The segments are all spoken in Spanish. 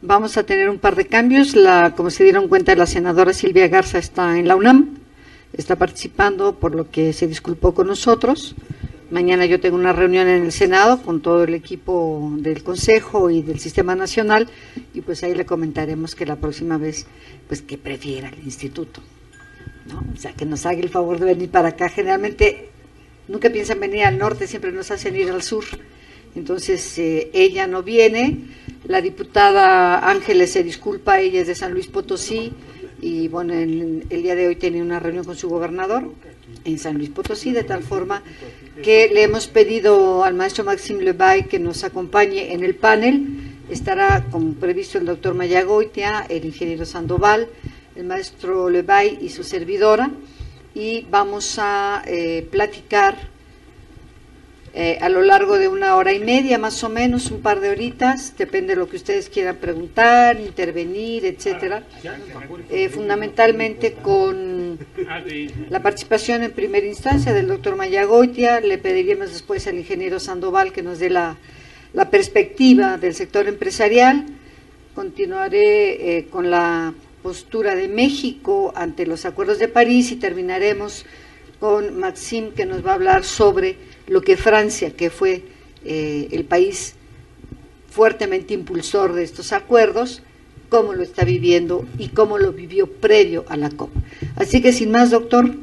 Vamos a tener un par de cambios. Como se dieron cuenta, la senadora Silvia Garza está en la UNAM, está participando, por lo que se disculpó con nosotros. Mañana yo tengo una reunión en el Senado con todo el equipo del Consejo y del Sistema Nacional, y pues ahí le comentaremos que la próxima vez, pues que prefiera el instituto, ¿no? O sea, que nos haga el favor de venir para acá. Generalmente nunca piensan venir al norte, siempre nos hacen ir al sur. Entonces ella no viene. La diputada Ángeles se disculpa, ella es de San Luis Potosí, y bueno, el día de hoy tiene una reunión con su gobernador en San Luis Potosí, de tal forma que le hemos pedido al maestro Maxime Lebay que nos acompañe en el panel. Estará como previsto el doctor Mayagoitia, el ingeniero Sandoval, el maestro Lebay y su servidora, y vamos a platicar a lo largo de 1 hora y media, más o menos, un par de horitas, depende de lo que ustedes quieran preguntar, intervenir, etcétera. Fundamentalmente con la participación en primera instancia del doctor Mayagoitia. Le pediríamos después al ingeniero Sandoval que nos dé la perspectiva del sector empresarial. Continuaré con la postura de México ante los acuerdos de París, y terminaremos con Maxime, que nos va a hablar sobre lo que Francia, que fue el país fuertemente impulsor de estos acuerdos, cómo lo está viviendo y cómo lo vivió previo a la COP. Así que sin más, doctor,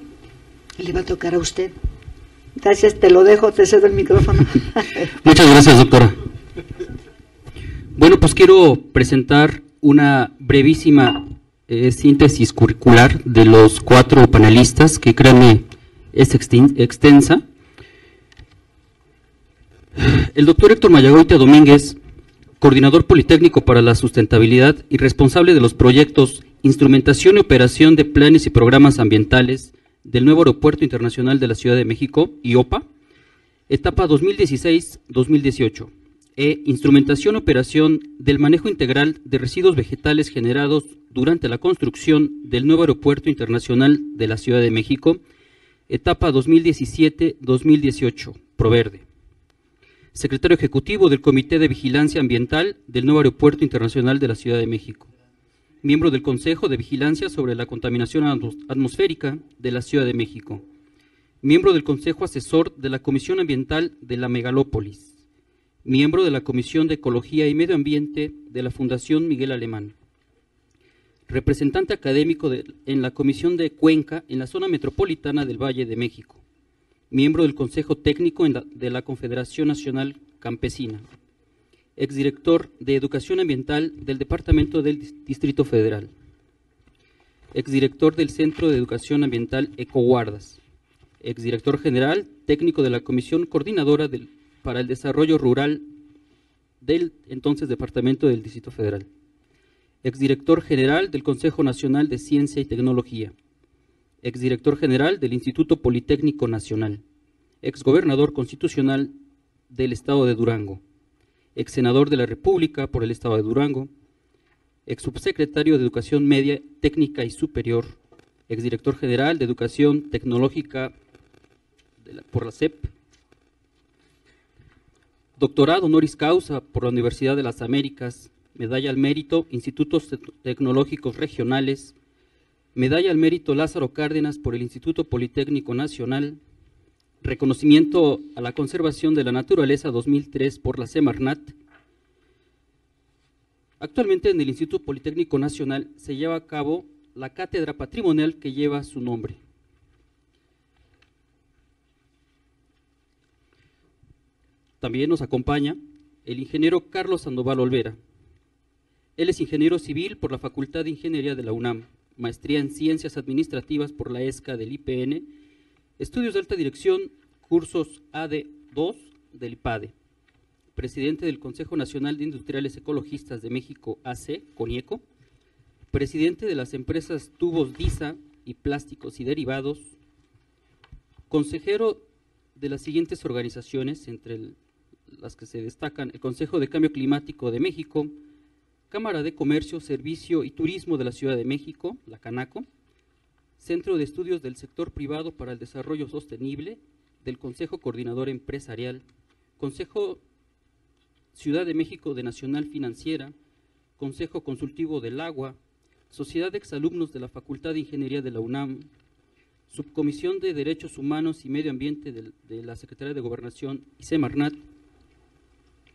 le va a tocar a usted. Gracias, te lo dejo, te cedo el micrófono. Muchas gracias, doctora. Bueno, pues quiero presentar una brevísima síntesis curricular de los 4 panelistas, que créanme es extensa. El doctor Héctor Mayagoitia Domínguez, coordinador politécnico para la sustentabilidad y responsable de los proyectos Instrumentación y Operación de Planes y Programas Ambientales del Nuevo Aeropuerto Internacional de la Ciudad de México, IOPA, etapa 2016-2018, Instrumentación y Operación del Manejo Integral de Residuos Vegetales generados durante la construcción del Nuevo Aeropuerto Internacional de la Ciudad de México, etapa 2017-2018, PROVERDE. Secretario Ejecutivo del Comité de Vigilancia Ambiental del Nuevo Aeropuerto Internacional de la Ciudad de México. Miembro del Consejo de Vigilancia sobre la Contaminación Atmosférica de la Ciudad de México. Miembro del Consejo Asesor de la Comisión Ambiental de la Megalópolis. Miembro de la Comisión de Ecología y Medio Ambiente de la Fundación Miguel Alemán. Representante académico en la Comisión de Cuenca en la zona metropolitana del Valle de México. Miembro del Consejo Técnico de la Confederación Nacional Campesina, exdirector de Educación Ambiental del Departamento del Distrito Federal, exdirector del Centro de Educación Ambiental Ecoguardas, exdirector general técnico de la Comisión Coordinadora para el Desarrollo Rural del entonces Departamento del Distrito Federal, exdirector general del Consejo Nacional de Ciencia y Tecnología, exdirector general del Instituto Politécnico Nacional, exgobernador constitucional del Estado de Durango, exsenador de la República por el Estado de Durango, exsubsecretario de Educación Media, Técnica y Superior, exdirector general de Educación Tecnológica por la SEP, doctorado honoris causa por la Universidad de las Américas, medalla al mérito, Institutos Tecnológicos Regionales, medalla al mérito Lázaro Cárdenas por el Instituto Politécnico Nacional, reconocimiento a la conservación de la naturaleza 2003 por la Semarnat. Actualmente en el Instituto Politécnico Nacional se lleva a cabo la cátedra patrimonial que lleva su nombre. También nos acompaña el ingeniero Carlos Sandoval Olvera. Él es ingeniero civil por la Facultad de Ingeniería de la UNAM, maestría en Ciencias Administrativas por la ESCA del IPN, estudios de alta dirección, cursos AD2 del IPADE, presidente del Consejo Nacional de Industriales Ecologistas de México, AC, CONIECO, presidente de las empresas Tubos DISA y Plásticos y Derivados, consejero de las siguientes organizaciones, entre las que se destacan el Consejo de Cambio Climático de México, Cámara de Comercio, Servicio y Turismo de la Ciudad de México, la CANACO, Centro de Estudios del Sector Privado para el Desarrollo Sostenible, del Consejo Coordinador Empresarial, Consejo Ciudad de México de Nacional Financiera, Consejo Consultivo del Agua, Sociedad de Exalumnos de la Facultad de Ingeniería de la UNAM, Subcomisión de Derechos Humanos y Medio Ambiente de la Secretaría de Gobernación y Semarnat,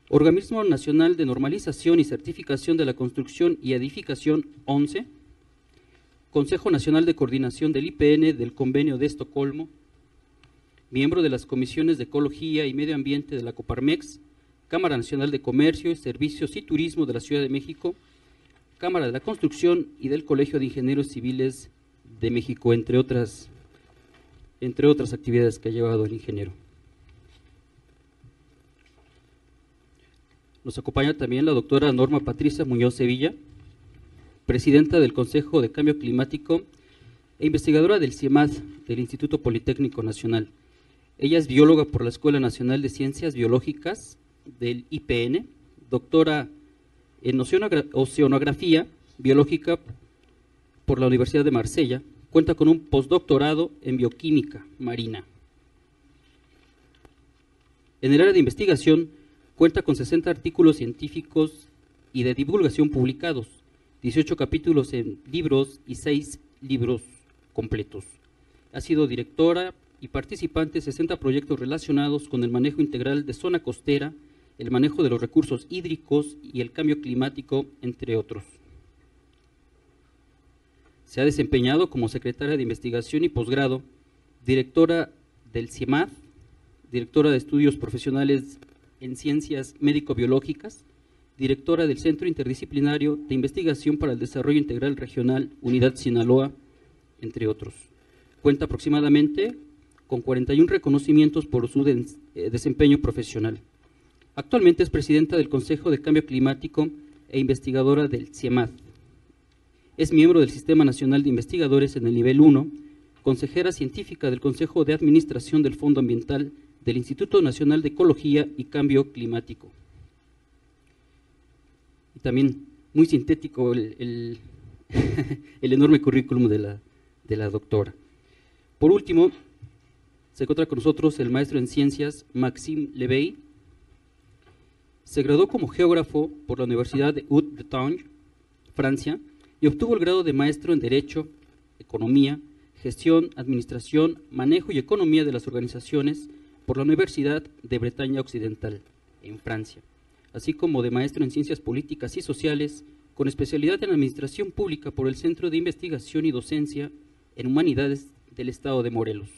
Organismo Nacional de Normalización y Certificación de la Construcción y Edificación 11, Consejo Nacional de Coordinación del IPN del Convenio de Estocolmo, miembro de las Comisiones de Ecología y Medio Ambiente de la Coparmex, Cámara Nacional de Comercio, Servicios y Turismo de la Ciudad de México, Cámara de la Construcción y del Colegio de Ingenieros Civiles de México, entre otras actividades que ha llevado el ingeniero. Nos acompaña también la doctora Norma Patricia Muñoz Sevilla, presidenta del Consejo de Cambio Climático e investigadora del CIEMAT, del Instituto Politécnico Nacional. Ella es bióloga por la Escuela Nacional de Ciencias Biológicas del IPN, doctora en Oceanografía Biológica por la Universidad de Marsella, cuenta con un postdoctorado en Bioquímica Marina. En el área de investigación cuenta con 60 artículos científicos y de divulgación publicados, 18 capítulos en libros y 6 libros completos. Ha sido directora y participante de 60 proyectos relacionados con el manejo integral de zona costera, el manejo de los recursos hídricos y el cambio climático, entre otros. Se ha desempeñado como secretaria de Investigación y Posgrado, directora del CIEMAT, directora de Estudios Profesionales en Ciencias Médico-Biológicas, directora del Centro Interdisciplinario de Investigación para el Desarrollo Integral Regional, Unidad Sinaloa, entre otros. Cuenta aproximadamente con 41 reconocimientos por su desempeño profesional. Actualmente es presidenta del Consejo de Cambio Climático e investigadora del CIEMAT. Es miembro del Sistema Nacional de Investigadores en el nivel 1, consejera científica del Consejo de Administración del Fondo Ambiental del Instituto Nacional de Ecología y Cambio Climático. Y también muy sintético el enorme currículum de la doctora. Por último, se encuentra con nosotros el maestro en ciencias Maxime Levey. Se graduó como geógrafo por la Universidad de Haute-Bretagne, Francia, y obtuvo el grado de maestro en Derecho, Economía, Gestión, Administración, Manejo y Economía de las Organizaciones por la Universidad de Bretaña Occidental, en Francia, así como de maestro en Ciencias Políticas y Sociales, con especialidad en Administración Pública por el Centro de Investigación y Docencia en Humanidades del Estado de Morelos.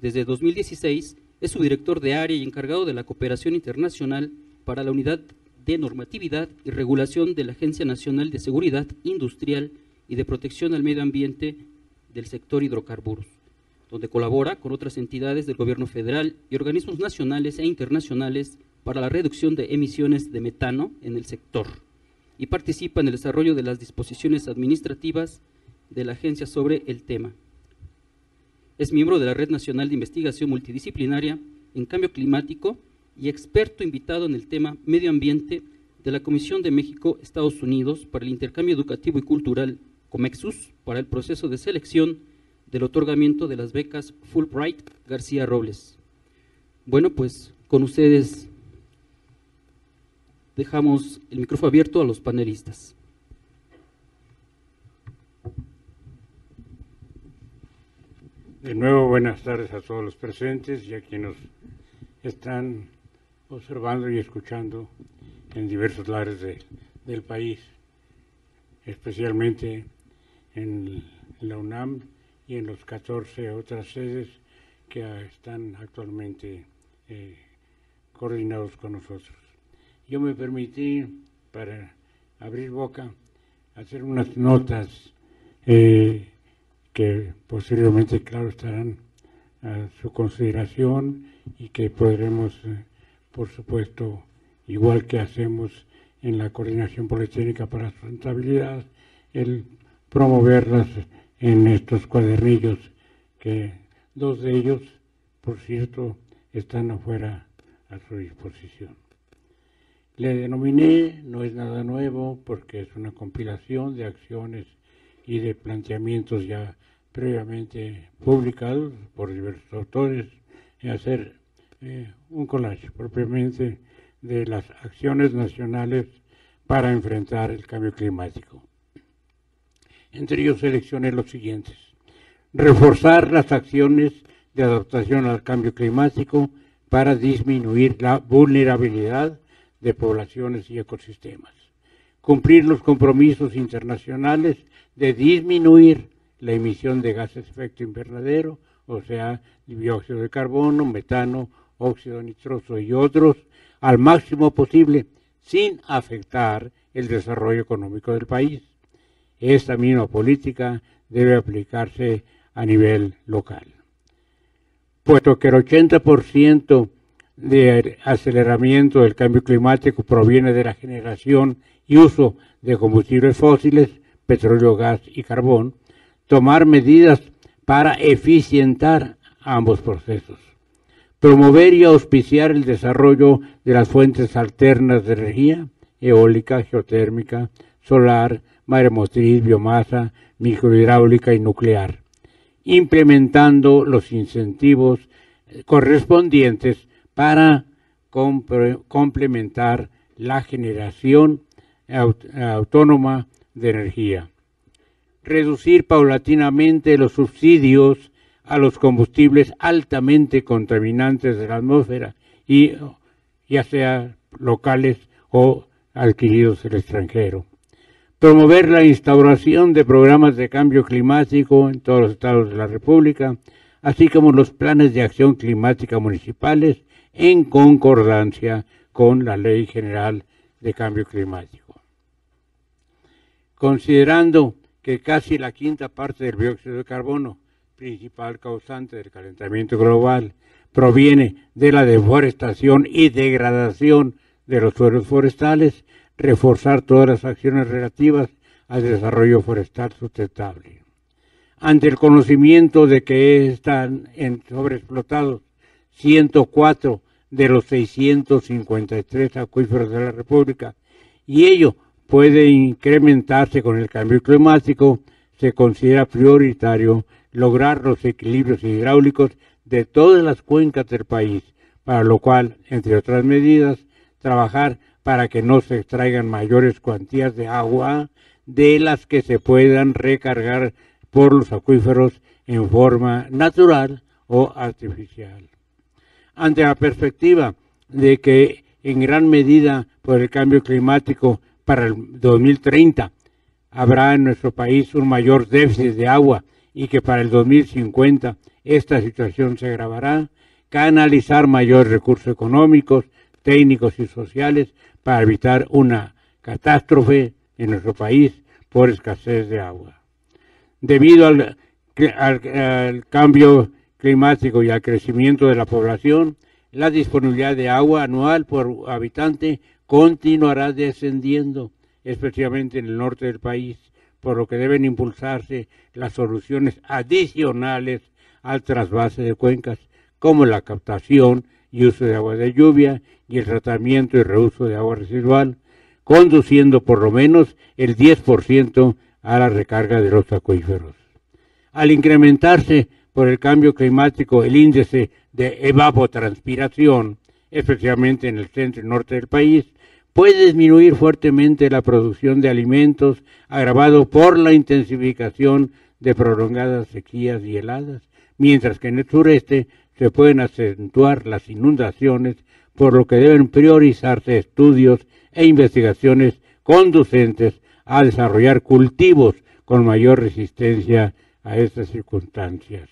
Desde 2016 es su director de área y encargado de la cooperación internacional para la Unidad de Normatividad y Regulación de la Agencia Nacional de Seguridad Industrial y de Protección al Medio Ambiente del sector hidrocarburos, donde colabora con otras entidades del gobierno federal y organismos nacionales e internacionales para la reducción de emisiones de metano en el sector, y participa en el desarrollo de las disposiciones administrativas de la agencia sobre el tema. Es miembro de la Red Nacional de Investigación Multidisciplinaria en Cambio Climático y experto invitado en el tema Medio Ambiente de la Comisión de México-Estados Unidos para el Intercambio Educativo y Cultural, COMEXUS, para el proceso de selección del otorgamiento de las becas Fulbright García Robles. Bueno, pues con ustedes dejamos el micrófono abierto a los panelistas. De nuevo, buenas tardes a todos los presentes y a quienes están observando y escuchando en diversos lares del país, especialmente en la UNAM y en los 14 otras sedes que están actualmente coordinados con nosotros. Yo me permití, para abrir boca, hacer unas notas que posteriormente, claro, estarán a su consideración y que podremos, por supuesto, igual que hacemos en la Coordinación Politécnica para la Sustentabilidad, el promoverlas en estos cuadernillos, que 2 de ellos, por cierto, están afuera a su disposición. Le denominé, no es nada nuevo, porque es una compilación de acciones y de planteamientos ya previamente publicados por diversos autores, en hacer un collage propiamente de las acciones nacionales para enfrentar el cambio climático. Entre ellos seleccioné los siguientes: reforzar las acciones de adaptación al cambio climático para disminuir la vulnerabilidad de poblaciones y ecosistemas, cumplir los compromisos internacionales de disminuir la emisión de gases de efecto invernadero, o sea, dióxido de carbono, metano, óxido nitroso y otros, al máximo posible, sin afectar el desarrollo económico del país. Esta misma política debe aplicarse a nivel local. Puesto que el 80% de aceleramiento del cambio climático proviene de la generación y uso de combustibles fósiles, petróleo, gas y carbón, tomar medidas para eficientar ambos procesos. Promover y auspiciar el desarrollo de las fuentes alternas de energía, eólica, geotérmica, solar, maremotriz, biomasa, microhidráulica y nuclear, implementando los incentivos correspondientes para complementar la generación autónoma de energía. Reducir paulatinamente los subsidios a los combustibles altamente contaminantes de la atmósfera, y ya sea locales o adquiridos del extranjero. Promover la instauración de programas de cambio climático en todos los estados de la República, así como los planes de acción climática municipales en concordancia con la Ley General de Cambio Climático. Considerando que casi la quinta parte del dióxido de carbono, principal causante del calentamiento global, proviene de la deforestación y degradación de los suelos forestales, reforzar todas las acciones relativas al desarrollo forestal sustentable. Ante el conocimiento de que están sobreexplotados 104 de los 653 acuíferos de la República, y ello puede incrementarse con el cambio climático, se considera prioritario lograr los equilibrios hidráulicos de todas las cuencas del país, para lo cual, entre otras medidas, trabajar para que no se extraigan mayores cuantías de agua de las que se puedan recargar por los acuíferos en forma natural o artificial. Ante la perspectiva de que en gran medida por el cambio climático para el 2030 habrá en nuestro país un mayor déficit de agua y que para el 2050 esta situación se agravará, canalizar mayores recursos económicos, técnicos y sociales para evitar una catástrofe en nuestro país por escasez de agua. Debido al cambio climático y al crecimiento de la población, la disponibilidad de agua anual por habitante continuará descendiendo, especialmente en el norte del país, por lo que deben impulsarse las soluciones adicionales al trasvase de cuencas, como la captación y uso de agua de lluvia y el tratamiento y reuso de agua residual, conduciendo por lo menos el 10% a la recarga de los acuíferos. Al incrementarse por el cambio climático el índice de evapotranspiración, especialmente en el centro y norte del país, puede disminuir fuertemente la producción de alimentos, agravado por la intensificación de prolongadas sequías y heladas, mientras que en el sureste se pueden acentuar las inundaciones, por lo que deben priorizarse estudios e investigaciones conducentes a desarrollar cultivos con mayor resistencia a estas circunstancias.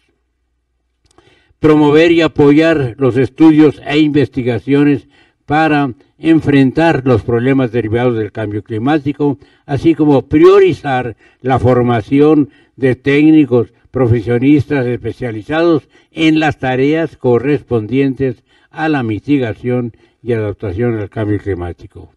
Promover y apoyar los estudios e investigaciones para enfrentar los problemas derivados del cambio climático, así como priorizar la formación de técnicos profesionistas especializados en las tareas correspondientes a la mitigación y adaptación al cambio climático.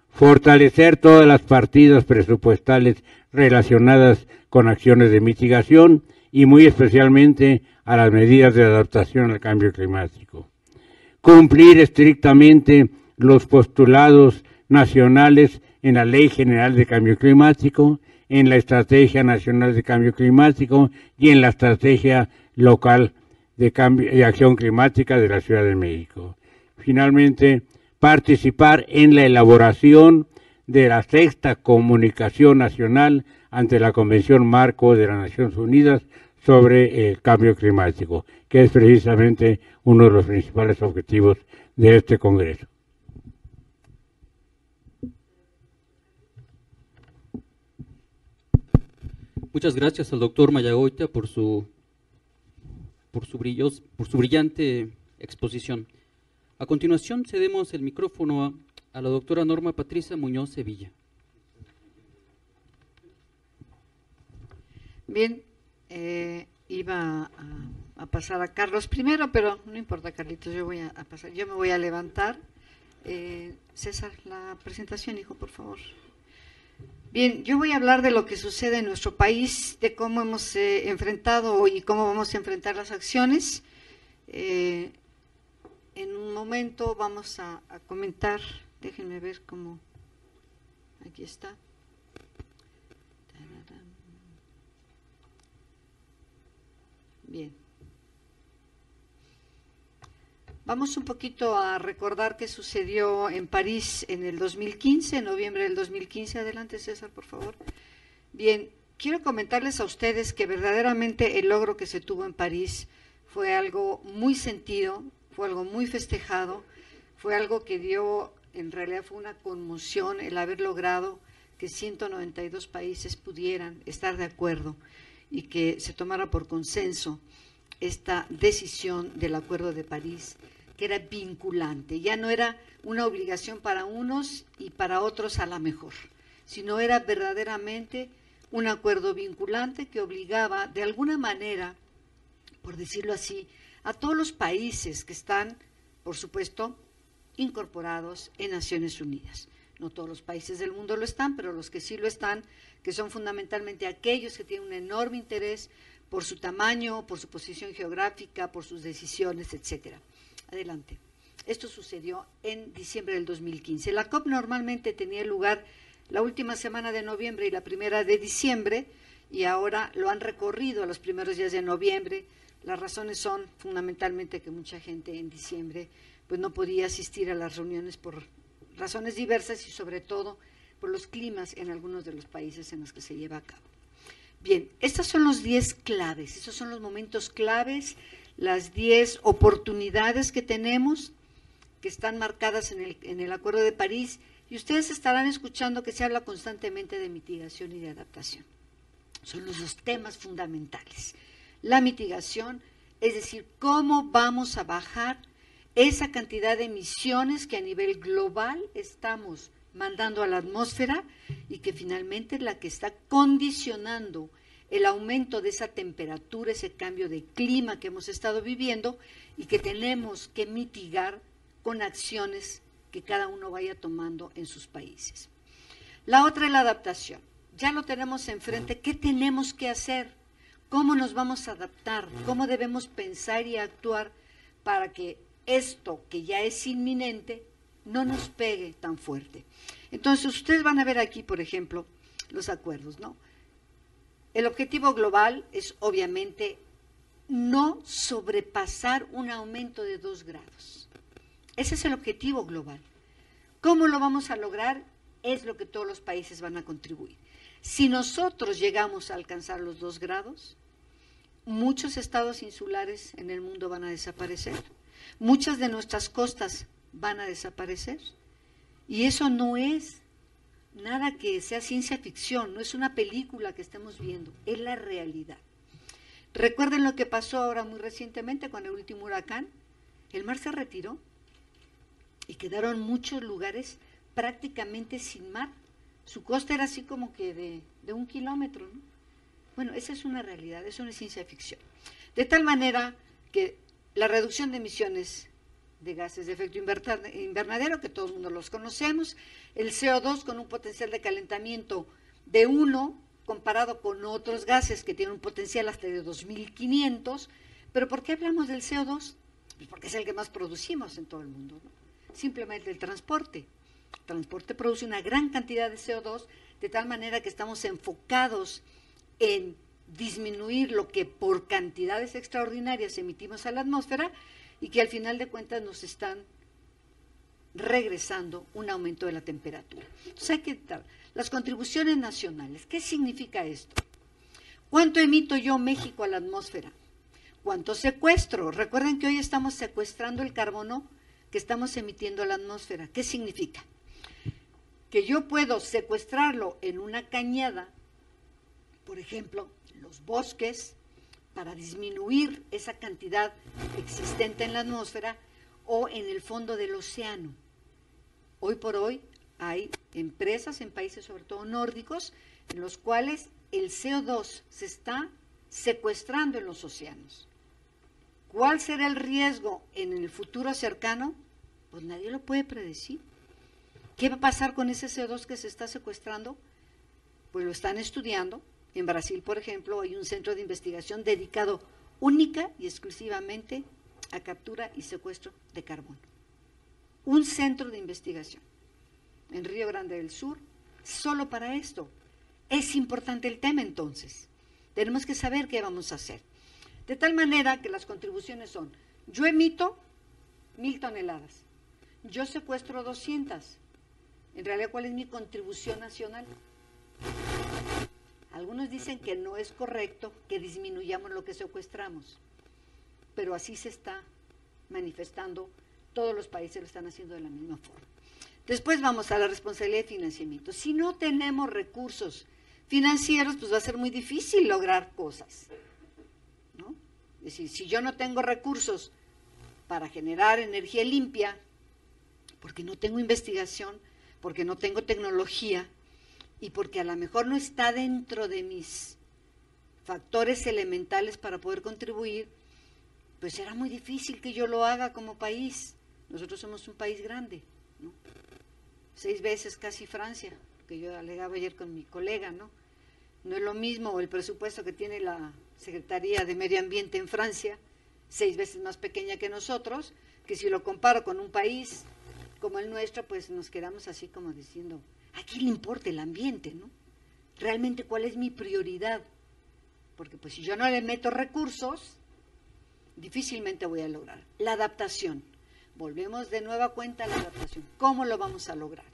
Fortalecer todas las partidas presupuestales relacionadas con acciones de mitigación y muy especialmente a las medidas de adaptación al cambio climático. Cumplir estrictamente los postulados nacionales en la Ley General de Cambio Climático, en la Estrategia Nacional de Cambio Climático y en la Estrategia Local de Acción Climática de la Ciudad de México. Finalmente, participar en la elaboración de la sexta comunicación nacional ante la Convención Marco de las Naciones Unidas sobre el cambio climático, que es precisamente uno de los principales objetivos de este Congreso. Muchas gracias al doctor Mayagoita por su brillante exposición. A continuación, cedemos el micrófono a la doctora Norma Patricia Muñoz Sevilla. Bien, iba a pasar a Carlos primero, pero no importa, Carlitos, yo me voy a levantar. César, la presentación, hijo, por favor. Bien, yo voy a hablar de lo que sucede en nuestro país, de cómo hemos enfrentado y cómo vamos a enfrentar las acciones. En un momento vamos a comentar, déjenme ver cómo, aquí está. Bien. Vamos un poquito a recordar qué sucedió en París en el 2015, en noviembre del 2015. Adelante, César, por favor. Bien, quiero comentarles a ustedes que verdaderamente el logro que se tuvo en París fue algo muy sentido, fue algo muy festejado, fue algo que dio, en realidad fue una conmoción el haber logrado que 192 países pudieran estar de acuerdo y que se tomara por consenso esta decisión del Acuerdo de París, que era vinculante. Ya no era una obligación para unos y para otros a la mejor, sino era verdaderamente un acuerdo vinculante que obligaba de alguna manera, por decirlo así, a todos los países que están, por supuesto, incorporados en Naciones Unidas. No todos los países del mundo lo están, pero los que sí lo están, que son fundamentalmente aquellos que tienen un enorme interés por su tamaño, por su posición geográfica, por sus decisiones, etcétera. Adelante. Esto sucedió en diciembre del 2015. La COP normalmente tenía lugar la última semana de noviembre y la primera de diciembre, y ahora lo han recorrido a los primeros días de noviembre. Las razones son fundamentalmente que mucha gente en diciembre pues no podía asistir a las reuniones por razones diversas y sobre todo por los climas en algunos de los países en los que se lleva a cabo. Bien, estos son los 10 claves, estos son los momentos claves, las 10 oportunidades que tenemos, que están marcadas en el Acuerdo de París, y ustedes estarán escuchando que se habla constantemente de mitigación y de adaptación. Son los dos temas fundamentales. La mitigación, es decir, cómo vamos a bajar esa cantidad de emisiones que a nivel global estamos mandando a la atmósfera y que finalmente es la que está condicionando el aumento de esa temperatura, ese cambio de clima que hemos estado viviendo y que tenemos que mitigar con acciones que cada uno vaya tomando en sus países. La otra es la adaptación. Ya lo tenemos enfrente. ¿Qué tenemos que hacer? ¿Cómo nos vamos a adaptar? ¿Cómo debemos pensar y actuar para que esto que ya es inminente no nos pegue tan fuerte? Entonces, ustedes van a ver aquí, por ejemplo, los acuerdos, ¿no? El objetivo global es, obviamente, no sobrepasar un aumento de 2 grados. Ese es el objetivo global. ¿Cómo lo vamos a lograr? Es lo que todos los países van a contribuir. Si nosotros llegamos a alcanzar los 2 grados, muchos estados insulares en el mundo van a desaparecer. Muchas de nuestras costas van a desaparecer. Y eso no es nada que sea ciencia ficción, no es una película que estemos viendo, es la realidad. Recuerden lo que pasó ahora muy recientemente con el último huracán. El mar se retiró y quedaron muchos lugares prácticamente sin mar. Su costa era así como que de 1 kilómetro, ¿no? Bueno, esa es una realidad, eso no es ciencia ficción. De tal manera que la reducción de emisiones de gases de efecto invernadero, que todo el mundo los conocemos, el CO2 con un potencial de calentamiento de 1 comparado con otros gases que tienen un potencial hasta de 2.500, pero ¿por qué hablamos del CO2? Pues porque es el que más producimos en todo el mundo, ¿no? Simplemente el transporte. El transporte produce una gran cantidad de CO2, de tal manera que estamos enfocados en disminuir lo que por cantidades extraordinarias emitimos a la atmósfera y que al final de cuentas nos están regresando un aumento de la temperatura. Entonces hay que dar las contribuciones nacionales. ¿Qué significa esto? ¿Cuánto emito yo, México, a la atmósfera? ¿Cuánto secuestro? Recuerden que hoy estamos secuestrando el carbono que estamos emitiendo a la atmósfera. ¿Qué significa? Que yo puedo secuestrarlo en una cañada, por ejemplo, los bosques, para disminuir esa cantidad existente en la atmósfera, o en el fondo del océano. Hoy por hoy hay empresas en países sobre todo nórdicos en los cuales el CO2 se está secuestrando en los océanos. ¿Cuál será el riesgo en el futuro cercano? Pues nadie lo puede predecir. ¿Qué va a pasar con ese CO2 que se está secuestrando? Pues lo están estudiando. En Brasil, por ejemplo, hay un centro de investigación dedicado única y exclusivamente a captura y secuestro de carbono. Un centro de investigación en Río Grande del Sur, solo para esto. Es importante el tema entonces. Tenemos que saber qué vamos a hacer. De tal manera que las contribuciones son, yo emito 1,000 toneladas, yo secuestro 200. En realidad, ¿cuál es mi contribución nacional? Algunos dicen que no es correcto que disminuyamos lo que secuestramos, pero así se está manifestando, todos los países lo están haciendo de la misma forma. Después vamos a la responsabilidad de financiamiento. Si no tenemos recursos financieros, pues va a ser muy difícil lograr cosas, ¿no? Es decir, si yo no tengo recursos para generar energía limpia, porque no tengo investigación, porque no tengo tecnología, y porque a lo mejor no está dentro de mis factores elementales para poder contribuir, pues será muy difícil que yo lo haga como país. Nosotros somos un país grande, ¿no? 6 veces casi Francia, que yo alegaba ayer con mi colega, ¿no? No es lo mismo el presupuesto que tiene la Secretaría de Medio Ambiente en Francia, 6 veces más pequeña que nosotros, que si lo comparo con un país como el nuestro, pues nos quedamos así como diciendo, ¿a quién le importa el ambiente, no? Realmente, ¿cuál es mi prioridad? Porque pues si yo no le meto recursos, difícilmente voy a lograr. La adaptación. Volvemos de nueva cuenta a la adaptación. ¿Cómo lo vamos a lograr?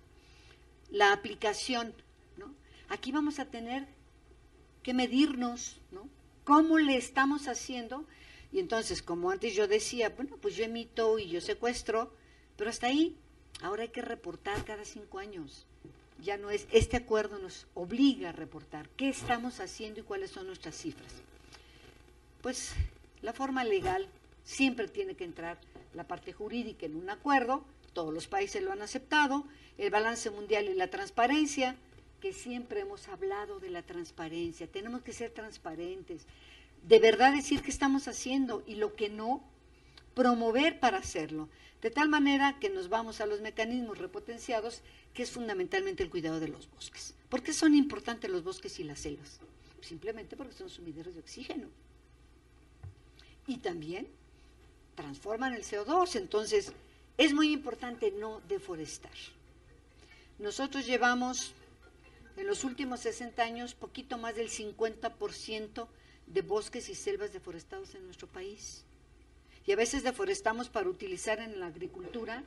La aplicación, ¿no? Aquí vamos a tener que medirnos, ¿no? ¿Cómo le estamos haciendo? Y entonces, como antes yo decía, bueno, pues yo emito y yo secuestro, pero hasta ahí. Ahora hay que reportar cada 5 años. Ya no es, este acuerdo nos obliga a reportar qué estamos haciendo y cuáles son nuestras cifras. Pues la forma legal siempre tiene que entrar la parte jurídica en un acuerdo, todos los países lo han aceptado, el balance mundial y la transparencia, que siempre hemos hablado de la transparencia, tenemos que ser transparentes, de verdad decir qué estamos haciendo y lo que no, promover para hacerlo, de tal manera que nos vamos a los mecanismos repotenciados, que es fundamentalmente el cuidado de los bosques. ¿Por qué son importantes los bosques y las selvas? Simplemente porque son sumideros de oxígeno. Y también transforman el CO2, entonces es muy importante no deforestar. Nosotros llevamos en los últimos 60 años poquito más del 50% de bosques y selvas deforestados en nuestro país. Y a veces deforestamos para utilizar en la agricultura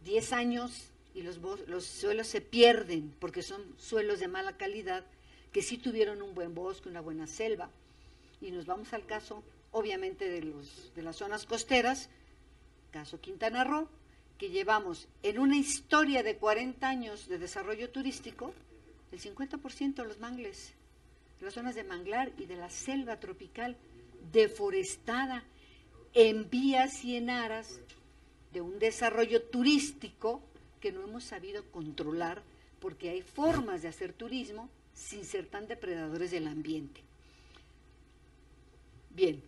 10 años y los suelos se pierden porque son suelos de mala calidad que sí tuvieron un buen bosque, una buena selva. Y nos vamos al caso, obviamente, de las zonas costeras, caso Quintana Roo, que llevamos en una historia de 40 años de desarrollo turístico, el 50% de los mangles, de las zonas de manglar y de la selva tropical deforestada, en vías y en aras de un desarrollo turístico que no hemos sabido controlar porque hay formas de hacer turismo sin ser tan depredadores del ambiente. Bien,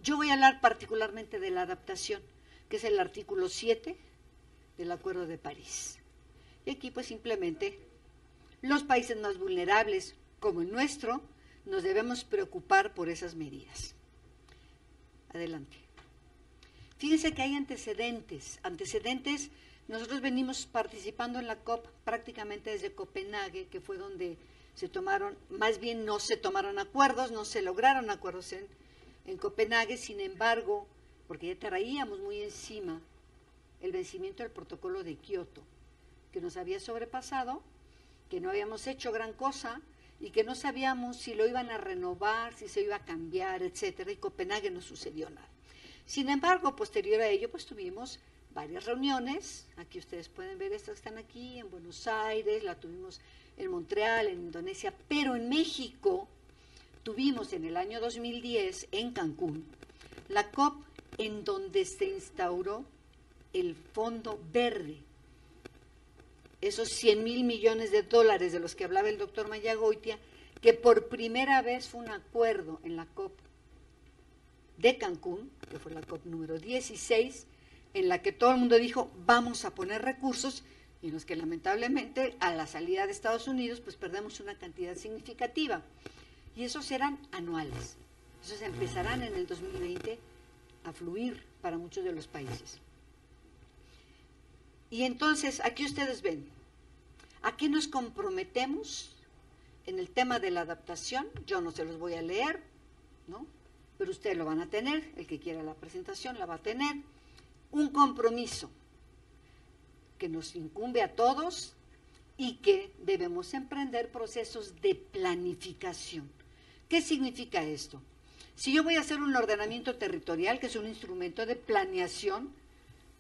yo voy a hablar particularmente de la adaptación, que es el artículo 7 del Acuerdo de París. Y aquí pues simplemente los países más vulnerables, como el nuestro, nos debemos preocupar por esas medidas. Adelante. Fíjense que hay antecedentes. Nosotros venimos participando en la COP prácticamente desde Copenhague, que fue donde se tomaron, más bien no se tomaron acuerdos, no se lograron acuerdos en Copenhague, sin embargo, porque ya traíamos muy encima el vencimiento del protocolo de Kioto, que nos había sobrepasado, que no habíamos hecho gran cosa y que no sabíamos si lo iban a renovar, si se iba a cambiar, etcétera, y Copenhague no sucedió nada. Sin embargo, posterior a ello, pues tuvimos varias reuniones, aquí ustedes pueden ver estas que están aquí, en Buenos Aires, la tuvimos en Montreal, en Indonesia, pero en México tuvimos en el año 2010, en Cancún, la COP en donde se instauró el Fondo Verde, esos 100,000 millones de dólares de los que hablaba el doctor Mayagoitia, que por primera vez fue un acuerdo en la COP de Cancún, que fue la COP número 16, en la que todo el mundo dijo, vamos a poner recursos, y en los que lamentablemente a la salida de Estados Unidos pues perdemos una cantidad significativa. Y esos eran anuales, esos empezarán en el 2020 a fluir para muchos de los países. Y entonces, aquí ustedes ven, ¿a qué nos comprometemos en el tema de la adaptación? Yo no se los voy a leer, ¿no? Pero ustedes lo van a tener, el que quiera la presentación la va a tener. Un compromiso que nos incumbe a todos y que debemos emprender procesos de planificación. ¿Qué significa esto? Si yo voy a hacer un ordenamiento territorial, que es un instrumento de planeación,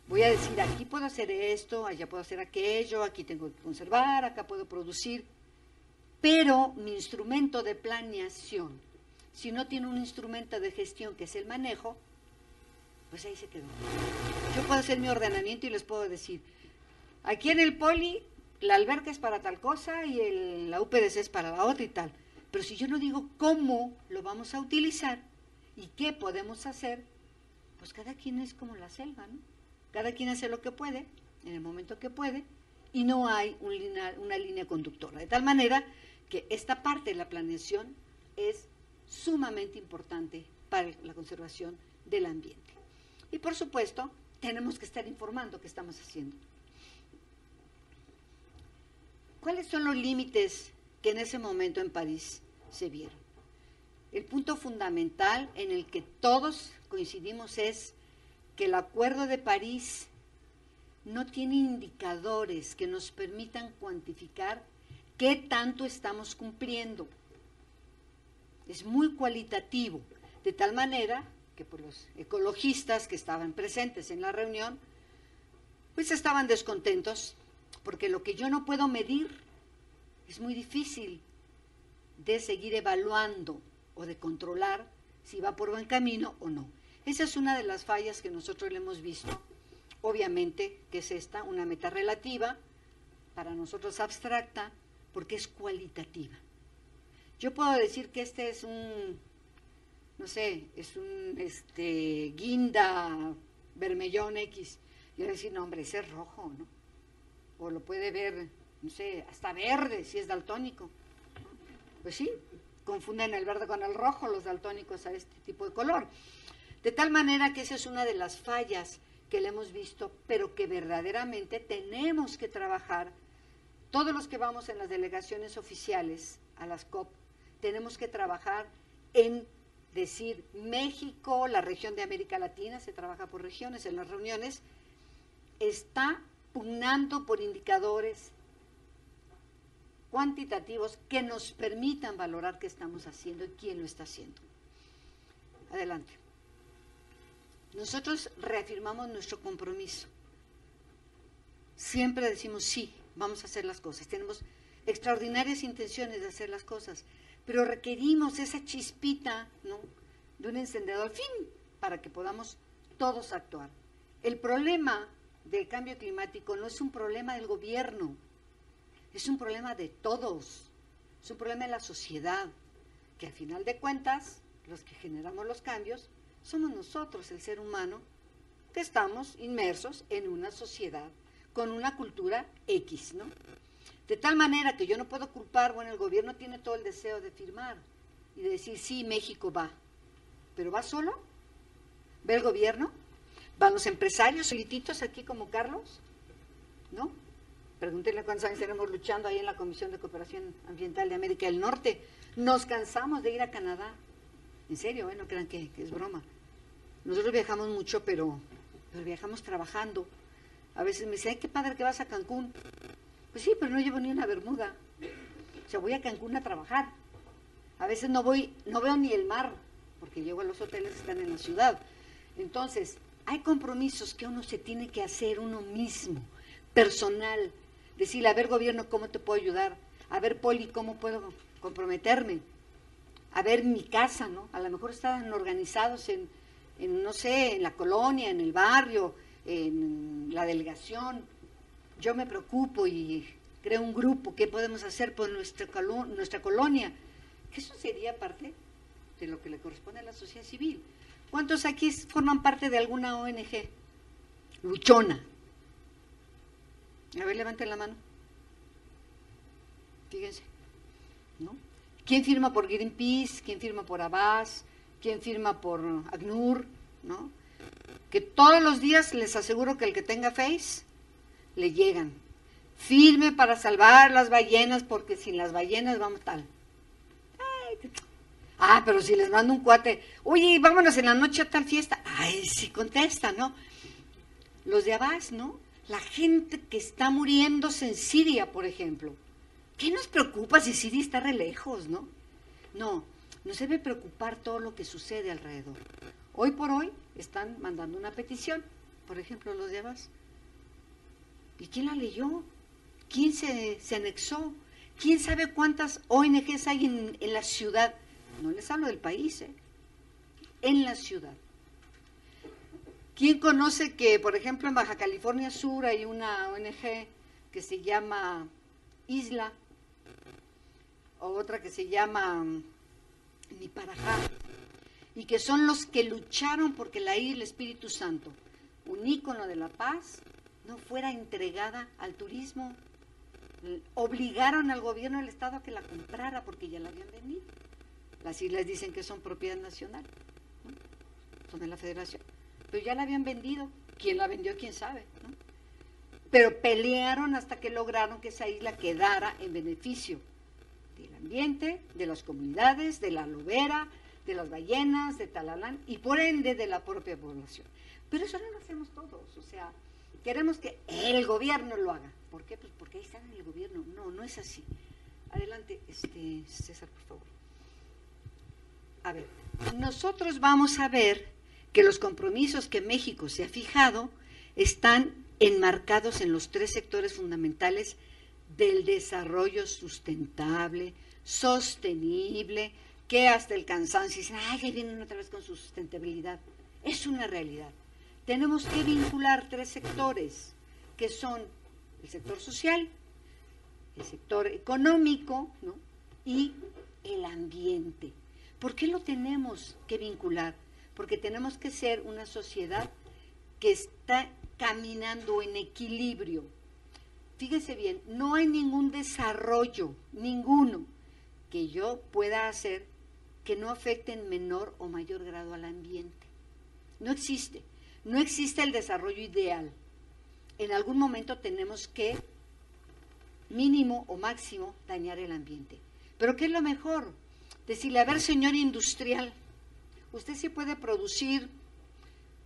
voy a decir, aquí puedo hacer esto, allá puedo hacer aquello, aquí tengo que conservar, acá puedo producir, pero mi instrumento de planeación, si no tiene un instrumento de gestión que es el manejo, pues ahí se quedó. Yo puedo hacer mi ordenamiento y les puedo decir, aquí en el poli, la alberca es para tal cosa y la UPDC es para la otra y tal. Pero si yo no digo cómo lo vamos a utilizar y qué podemos hacer, pues cada quien es como la selva, ¿no? Cada quien hace lo que puede, en el momento que puede, y no hay una línea conductora. De tal manera que esta parte de la planeación es sumamente importante para la conservación del ambiente. Y por supuesto, tenemos que estar informando qué estamos haciendo. ¿Cuáles son los límites que en ese momento en París se vieron? El punto fundamental en el que todos coincidimos es que el Acuerdo de París no tiene indicadores que nos permitan cuantificar qué tanto estamos cumpliendo. Es muy cualitativo, de tal manera que pues, los ecologistas que estaban presentes en la reunión, pues estaban descontentos, porque lo que yo no puedo medir es muy difícil de seguir evaluando o de controlar si va por buen camino o no. Esa es una de las fallas que nosotros le hemos visto, obviamente, que es esta, una meta relativa, para nosotros abstracta, porque es cualitativa. Yo puedo decir que este es un, no sé, es un guinda vermellón X, y decir, no hombre, ese es rojo, ¿no? O lo puede ver, no sé, hasta verde, si es daltónico. Pues sí, confunden el verde con el rojo los daltónicos a este tipo de color. De tal manera que esa es una de las fallas que le hemos visto, pero que verdaderamente tenemos que trabajar. Todos los que vamos en las delegaciones oficiales a las COP, tenemos que trabajar en decir México, la región de América Latina, se trabaja por regiones en las reuniones, está pugnando por indicadores cuantitativos que nos permitan valorar qué estamos haciendo y quién lo está haciendo. Adelante. Nosotros reafirmamos nuestro compromiso. Siempre decimos sí, vamos a hacer las cosas. Tenemos extraordinarias intenciones de hacer las cosas, pero requerimos esa chispita, ¿no?, de un encendedor, fin, para que podamos todos actuar. El problema del cambio climático no es un problema del gobierno, es un problema de todos, es un problema de la sociedad, que al final de cuentas, los que generamos los cambios, somos nosotros, el ser humano, que estamos inmersos en una sociedad con una cultura X, ¿no? De tal manera que yo no puedo culpar, bueno, el gobierno tiene todo el deseo de firmar y de decir, sí, México va, pero ¿va solo? ¿Ve el gobierno? ¿Van los empresarios solititos aquí como Carlos? ¿No? Pregúntenle cuántos años tenemos luchando ahí en la Comisión de Cooperación Ambiental de América del Norte. Nos cansamos de ir a Canadá. En serio, no crean que es broma. Nosotros viajamos mucho, pero viajamos trabajando. A veces me dice, ay, qué padre que vas a Cancún. Pues sí, pero no llevo ni una bermuda. O sea, voy a Cancún a trabajar. A veces no veo ni el mar, porque llego a los hoteles que están en la ciudad. Entonces, hay compromisos que uno se tiene que hacer uno mismo, personal. Decirle, a ver, gobierno, ¿cómo te puedo ayudar? A ver, Poli, ¿cómo puedo comprometerme? A ver, mi casa, ¿no? A lo mejor están organizados en no sé, en la colonia, en el barrio, en la delegación. Yo me preocupo y creo un grupo. ¿Qué podemos hacer por nuestra colonia? Que eso sería parte de lo que le corresponde a la sociedad civil. ¿Cuántos aquí forman parte de alguna ONG luchona? A ver, levanten la mano. Fíjense, ¿no? ¿Quién firma por Greenpeace? ¿Quién firma por Avast? ¿Quién firma por ACNUR? ¿No? Que todos los días les aseguro que el que tenga Face le llegan. Firme para salvar las ballenas, porque sin las ballenas vamos tal. Ah, pero si les mando un cuate, oye, vámonos en la noche a tal fiesta. Ay, sí contesta, ¿no? Los de Avast, ¿no? La gente que está muriéndose en Siria, por ejemplo. ¿Qué nos preocupa si Siria está re lejos, no? No, nos debe preocupar todo lo que sucede alrededor. Hoy por hoy están mandando una petición, por ejemplo, los de Avast. ¿Y quién la leyó? ¿Quién se anexó? ¿Quién sabe cuántas ONGs hay en la ciudad? No les hablo del país, en la ciudad. ¿Quién conoce que, por ejemplo, en Baja California Sur hay una ONG que se llama Isla, o otra que se llama Niparajá, y que son los que lucharon porque la isla Espíritu Santo, un ícono de la paz, no fuera entregada al turismo? Obligaron al gobierno del estado a que la comprara porque ya la habían vendido. Las islas dicen que son propiedad nacional, ¿no? Son de la federación, pero ya la habían vendido. ¿Quién la vendió? ¿Quién sabe? ¿No? Pero pelearon hasta que lograron que esa isla quedara en beneficio del ambiente, de las comunidades, de la lobera, de las ballenas, de Talalán, y por ende de la propia población. Pero eso no lo hacemos todos, o sea, queremos que el gobierno lo haga. ¿Por qué? Pues porque ahí están en el gobierno. No, no es así. Adelante, César, por favor. A ver, nosotros vamos a ver que los compromisos que México se ha fijado están enmarcados en los 3 sectores fundamentales del desarrollo sustentable, sostenible, que hasta el cansancio dicen, ay, ahí vienen otra vez con su sustentabilidad. Es una realidad. Tenemos que vincular 3 sectores, que son el sector social, el sector económico, ¿no? Y el ambiente. ¿Por qué lo tenemos que vincular? Porque tenemos que ser una sociedad que está caminando en equilibrio. Fíjese bien, no hay ningún desarrollo, ninguno, que yo pueda hacer que no afecte en menor o mayor grado al ambiente. No existe. No existe el desarrollo ideal. En algún momento tenemos que, mínimo o máximo, dañar el ambiente. ¿Pero qué es lo mejor? Decirle, a ver, señor industrial, usted sí puede producir,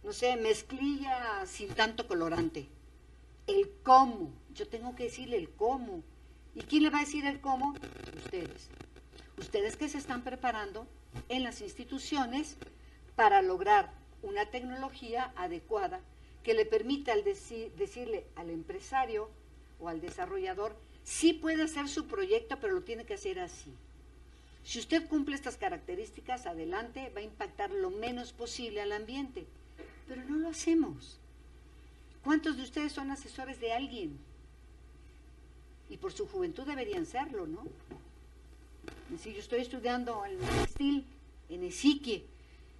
no sé, mezclilla sin tanto colorante. El cómo, yo tengo que decirle el cómo. ¿Y quién le va a decir el cómo? Ustedes. Ustedes que se están preparando en las instituciones para lograr una tecnología adecuada que le permita decirle al empresario o al desarrollador, sí puede hacer su proyecto, pero lo tiene que hacer así. Si usted cumple estas características, adelante, va a impactar lo menos posible al ambiente. Pero no lo hacemos. ¿Cuántos de ustedes son asesores de alguien? Y por su juventud deberían serlo, ¿no? Si yo estoy estudiando en textil, en Esique,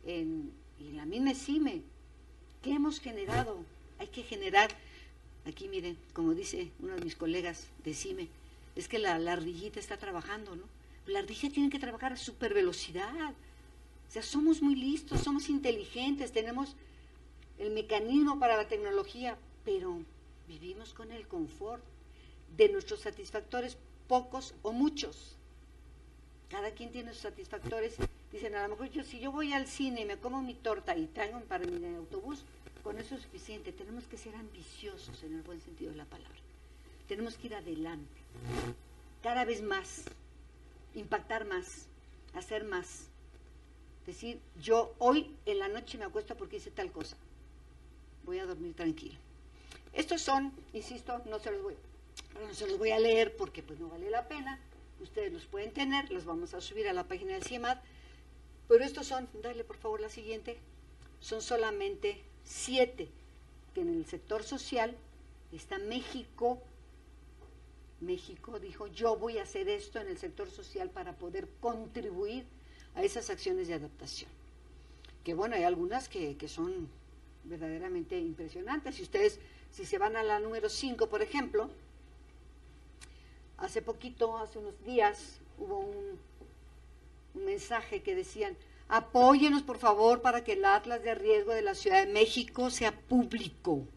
y en la misma ESIME, ¿qué hemos generado? Hay que generar, aquí miren, como dice uno de mis colegas de ESIME, es que la ardillita está trabajando, ¿no? La ardilla tiene que trabajar a super velocidad. O sea, somos muy listos, somos inteligentes, tenemos el mecanismo para la tecnología, pero vivimos con el confort de nuestros satisfactores, pocos o muchos. Cada quien tiene sus satisfactores. Dicen, a lo mejor si yo voy al cine y me como mi torta y traigo para mi autobús, con eso es suficiente. Tenemos que ser ambiciosos en el buen sentido de la palabra. Tenemos que ir adelante, cada vez más, impactar más, hacer más. Decir, yo hoy en la noche me acuesto porque hice tal cosa. Voy a dormir tranquilo. Estos son, insisto, no se los voy a leer porque pues no vale la pena. Ustedes los pueden tener, los vamos a subir a la página del CIEMAT. Pero estos son, dale por favor la siguiente, son solamente 7, que en el sector social está México. México dijo, yo voy a hacer esto en el sector social para poder contribuir a esas acciones de adaptación. Que bueno, hay algunas que son verdaderamente impresionantes. Si se van a la número 5, por ejemplo, hace unos días, hubo un mensaje que decían, apóyenos por favor para que el Atlas de Riesgo de la Ciudad de México sea público.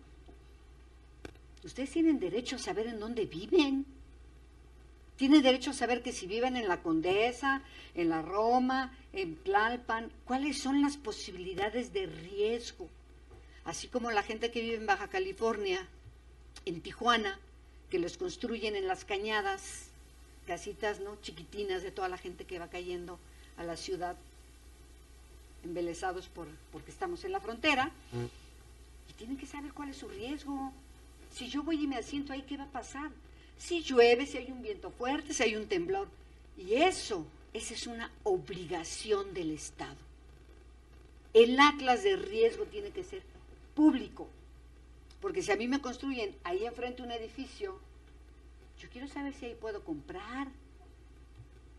Ustedes tienen derecho a saber en dónde viven. Tienen derecho a saber que si viven en la Condesa, en la Roma, en Tlalpan, cuáles son las posibilidades de riesgo. Así como la gente que vive en Baja California, en Tijuana, que les construyen en las cañadas, casitas, ¿no?, chiquitinas de toda la gente que va cayendo a la ciudad, embelesados porque estamos en la frontera, y tienen que saber cuál es su riesgo. Si yo voy y me asiento ahí, ¿qué va a pasar? Si llueve, si hay un viento fuerte, si hay un temblor. Y esa es una obligación del Estado. El atlas de riesgo tiene que ser público, porque si a mí me construyen ahí enfrente un edificio, yo quiero saber si ahí puedo comprar.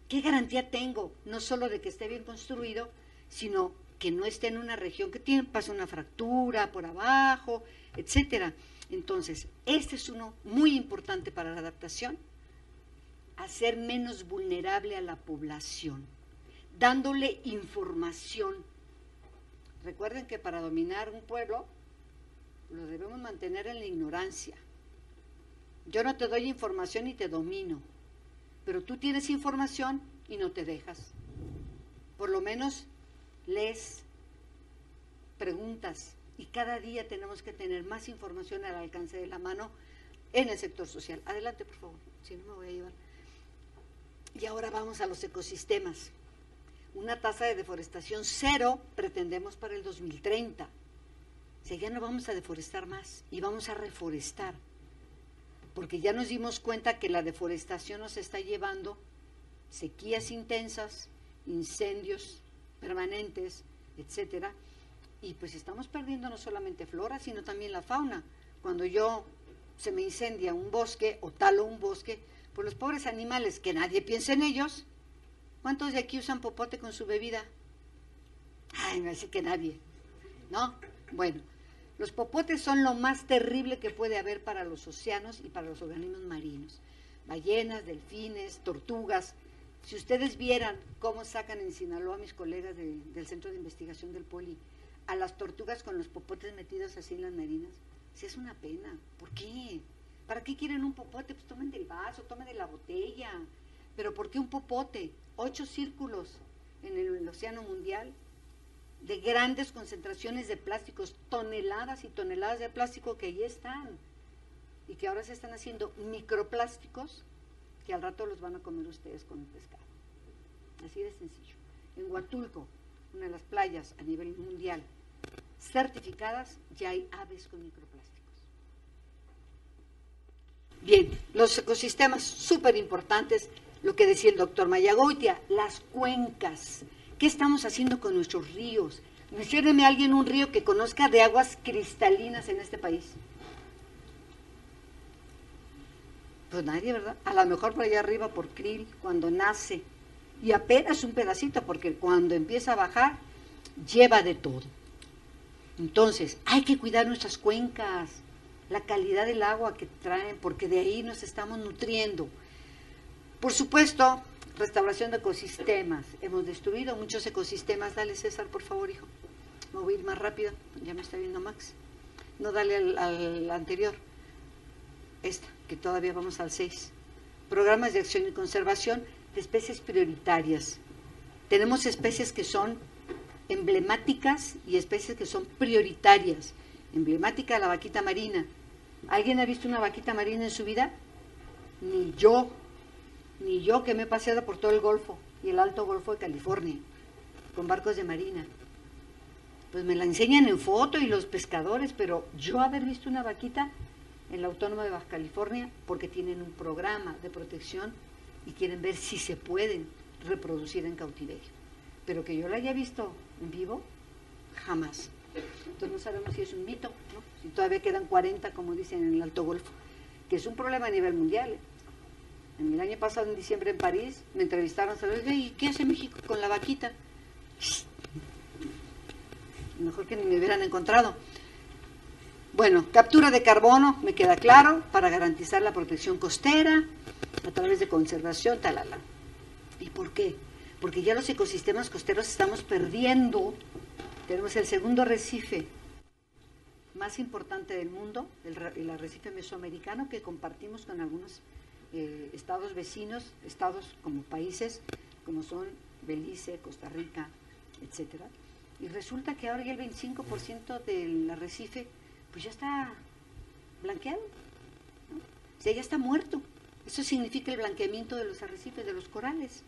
¿Qué garantía tengo? No solo de que esté bien construido, sino que no esté en una región que pasa una fractura por abajo, etcétera. Entonces, este es uno muy importante para la adaptación, hacer menos vulnerable a la población, dándole información. Recuerden que para dominar un pueblo, lo debemos mantener en la ignorancia. Yo no te doy información y te domino, pero tú tienes información y no te dejas. Por lo menos lees, preguntas, y cada día tenemos que tener más información al alcance de la mano en el sector social. Adelante, por favor, si no me voy a llevar. Y ahora vamos a los ecosistemas. Una tasa de deforestación 0 pretendemos para el 2030. O sea, ya no vamos a deforestar más y vamos a reforestar. Porque ya nos dimos cuenta que la deforestación nos está llevando sequías intensas, incendios permanentes, etcétera. Y pues estamos perdiendo no solamente flora, sino también la fauna. Cuando se me incendia un bosque o talo un bosque, pues los pobres animales, que nadie piensa en ellos. ¿Cuántos de aquí usan popote con su bebida? Ay, me dice que nadie, ¿no? Bueno, los popotes son lo más terrible que puede haber para los océanos y para los organismos marinos. Ballenas, delfines, tortugas. Si ustedes vieran cómo sacan en Sinaloa mis colegas del Centro de Investigación del Poli, a las tortugas con los popotes metidos así en las narinas, sí es una pena. ¿Por qué? ¿Para qué quieren un popote? Pues tomen del vaso, tomen de la botella. ¿Pero por qué un popote? 8 círculos en el océano mundial de grandes concentraciones de plásticos, toneladas y toneladas de plástico que ahí están y que ahora se están haciendo microplásticos que al rato los van a comer ustedes con el pescado. Así de sencillo. En Huatulco, una de las playas a nivel mundial certificadas, ya hay aves con microplásticos. Bien, los ecosistemas súper importantes, lo que decía el doctor Mayagoitia, las cuencas. ¿Qué estamos haciendo con nuestros ríos? Mencióneme a alguien un río que conozca de aguas cristalinas en este país. Pues nadie, ¿verdad? A lo mejor por allá arriba por Krill, cuando nace, y apenas un pedacito, porque cuando empieza a bajar, lleva de todo. Entonces, hay que cuidar nuestras cuencas, la calidad del agua que traen, porque de ahí nos estamos nutriendo. Por supuesto, restauración de ecosistemas. Hemos destruido muchos ecosistemas. Dale, César, por favor, hijo. Me voy a ir más rápido. Ya me está viendo Max. No, dale al anterior. Que todavía vamos al 6. Programas de acción y conservación de especies prioritarias. Tenemos especies que son emblemáticas y especies que son prioritarias. emblemática, la vaquita marina. ¿Alguien ha visto una vaquita marina en su vida? Ni yo que me he paseado por todo el Golfo y el Alto Golfo de California, con barcos de marina. Pues me la enseñan en foto y los pescadores, pero yo haber visto una vaquita en la Autónoma de Baja California, porque tienen un programa de protección y quieren ver si se pueden reproducir en cautiverio. Pero que yo la haya visto en vivo, jamás. Entonces no sabemos si es un mito, ¿no? Si todavía quedan 40, como dicen en el Alto Golfo, que es un problema a nivel mundial, ¿eh? En el año pasado, en diciembre, en París, me entrevistaron, ¿y qué hace México con la vaquita? Mejor que ni me hubieran encontrado. Bueno, captura de carbono, me queda claro, para garantizar la protección costera, a través de conservación, talala. ¿Y por qué? Porque ya los ecosistemas costeros estamos perdiendo. Tenemos el segundo arrecife más importante del mundo, el arrecife mesoamericano, que compartimos con algunos estados vecinos, estados como países, como son Belice, Costa Rica, etcétera. Y resulta que ahora ya el 25% del arrecife pues ya está blanqueado, ¿no? O sea, ya está muerto. Eso significa el blanqueamiento de los arrecifes, de los corales.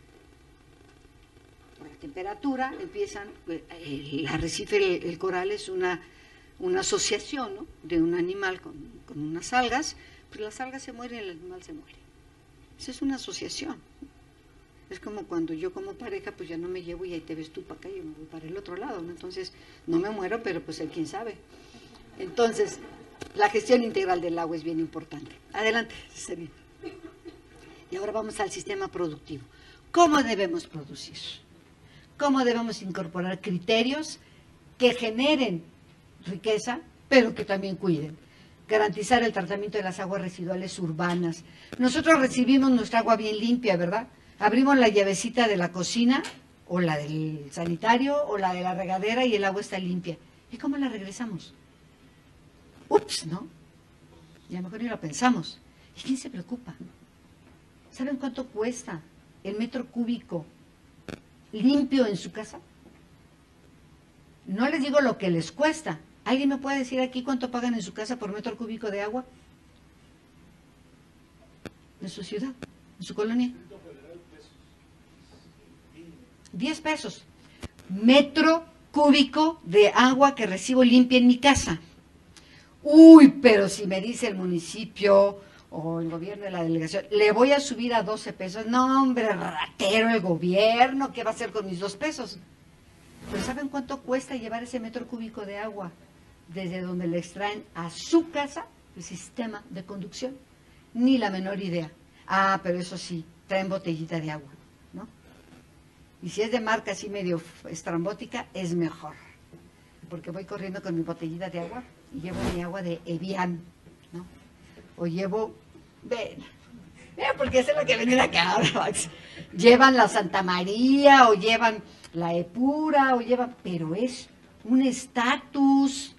Por la temperatura empiezan, el arrecife, el coral es una asociación, ¿no?, de un animal con unas algas, pues las algas se mueren y el animal se muere. Esa es una asociación. Es como cuando yo como pareja, pues ya no me llevo y ahí te ves tú para acá y yo me voy para el otro lado, ¿no? Entonces, no me muero, pero pues él quién sabe. Entonces, la gestión integral del agua es bien importante. Adelante, Cesarina. Y ahora vamos al sistema productivo. ¿Cómo debemos producir? ¿Cómo debemos incorporar criterios que generen riqueza, pero que también cuiden? Garantizar el tratamiento de las aguas residuales urbanas. Nosotros recibimos nuestra agua bien limpia, ¿verdad? Abrimos la llavecita de la cocina, o la del sanitario, o la de la regadera, y el agua está limpia. ¿Y cómo la regresamos? Ups, ¿no? Y a lo mejor ni lo pensamos. ¿Y quién se preocupa? ¿Saben cuánto cuesta el metro cúbico limpio en su casa? No les digo lo que les cuesta. ¿Alguien me puede decir aquí cuánto pagan en su casa por metro cúbico de agua? En su ciudad, en su colonia. 10 pesos. Metro cúbico de agua que recibo limpia en mi casa. Uy, pero si me dice el municipio o el gobierno de la delegación, le voy a subir a 12 pesos. No, hombre, ratero el gobierno, ¿qué va a hacer con mis 2 pesos? Pero ¿saben cuánto cuesta llevar ese metro cúbico de agua desde donde le extraen a su casa el sistema de conducción? Ni la menor idea. Ah, pero eso sí, traen botellita de agua, ¿no? Y si es de marca así medio estrambótica, es mejor. Porque voy corriendo con mi botellita de agua y llevo mi agua de Evian, ¿no? O llevo, ven, porque eso es lo que viene acá ahora, Max. Llevan la Santa María o llevan la Epura o llevan, pero es un estatus,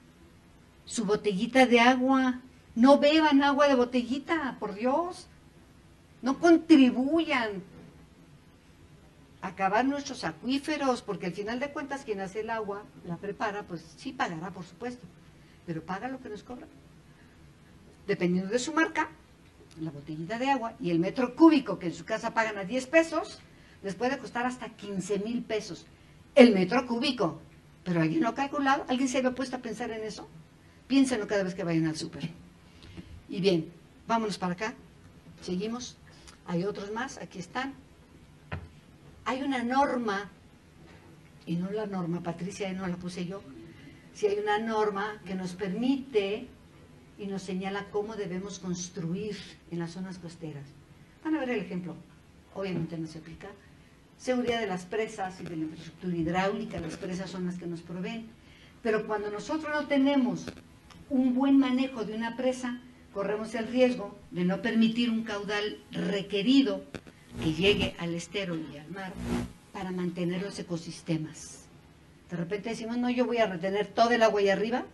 su botellita de agua. No beban agua de botellita, por Dios. No contribuyan a acabar nuestros acuíferos, porque al final de cuentas quien hace el agua, la prepara, pues sí pagará, por supuesto, pero paga lo que nos cobra. Dependiendo de su marca, la botellita de agua y el metro cúbico que en su casa pagan a 10 pesos, les puede costar hasta 15,000 pesos el metro cúbico. Pero ¿alguien lo ha calculado? ¿Alguien se había puesto a pensar en eso? Piénsenlo cada vez que vayan al súper. Y bien, vámonos para acá. Seguimos. Hay otros más, aquí están. Hay una norma, y no la norma, Patricia, no la puse yo, si hay una norma que nos permite y nos señala cómo debemos construir en las zonas costeras. Van a ver el ejemplo, obviamente no se aplica. Seguridad de las presas y de la infraestructura hidráulica, las presas son las que nos proveen. Pero cuando nosotros no tenemos un buen manejo de una presa, corremos el riesgo de no permitir un caudal requerido que llegue al estero y al mar para mantener los ecosistemas. De repente decimos, no, yo voy a retener todo el agua ahí arriba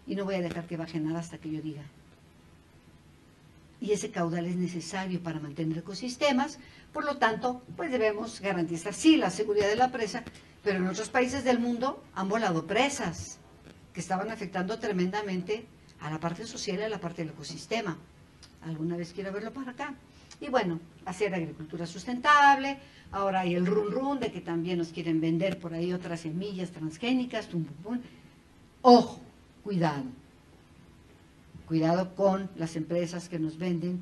y no voy a dejar que baje nada hasta que yo diga. Y ese caudal es necesario para mantener ecosistemas, por lo tanto, pues debemos garantizar, sí, la seguridad de la presa, pero en otros países del mundo han volado presas, que que estaban afectando tremendamente a la parte social y a la parte del ecosistema. Alguna vez quiero verlo para acá. Y bueno, hacer agricultura sustentable. Ahora hay el run de que también nos quieren vender por ahí otras semillas transgénicas. Ojo, cuidado. Cuidado con las empresas que nos venden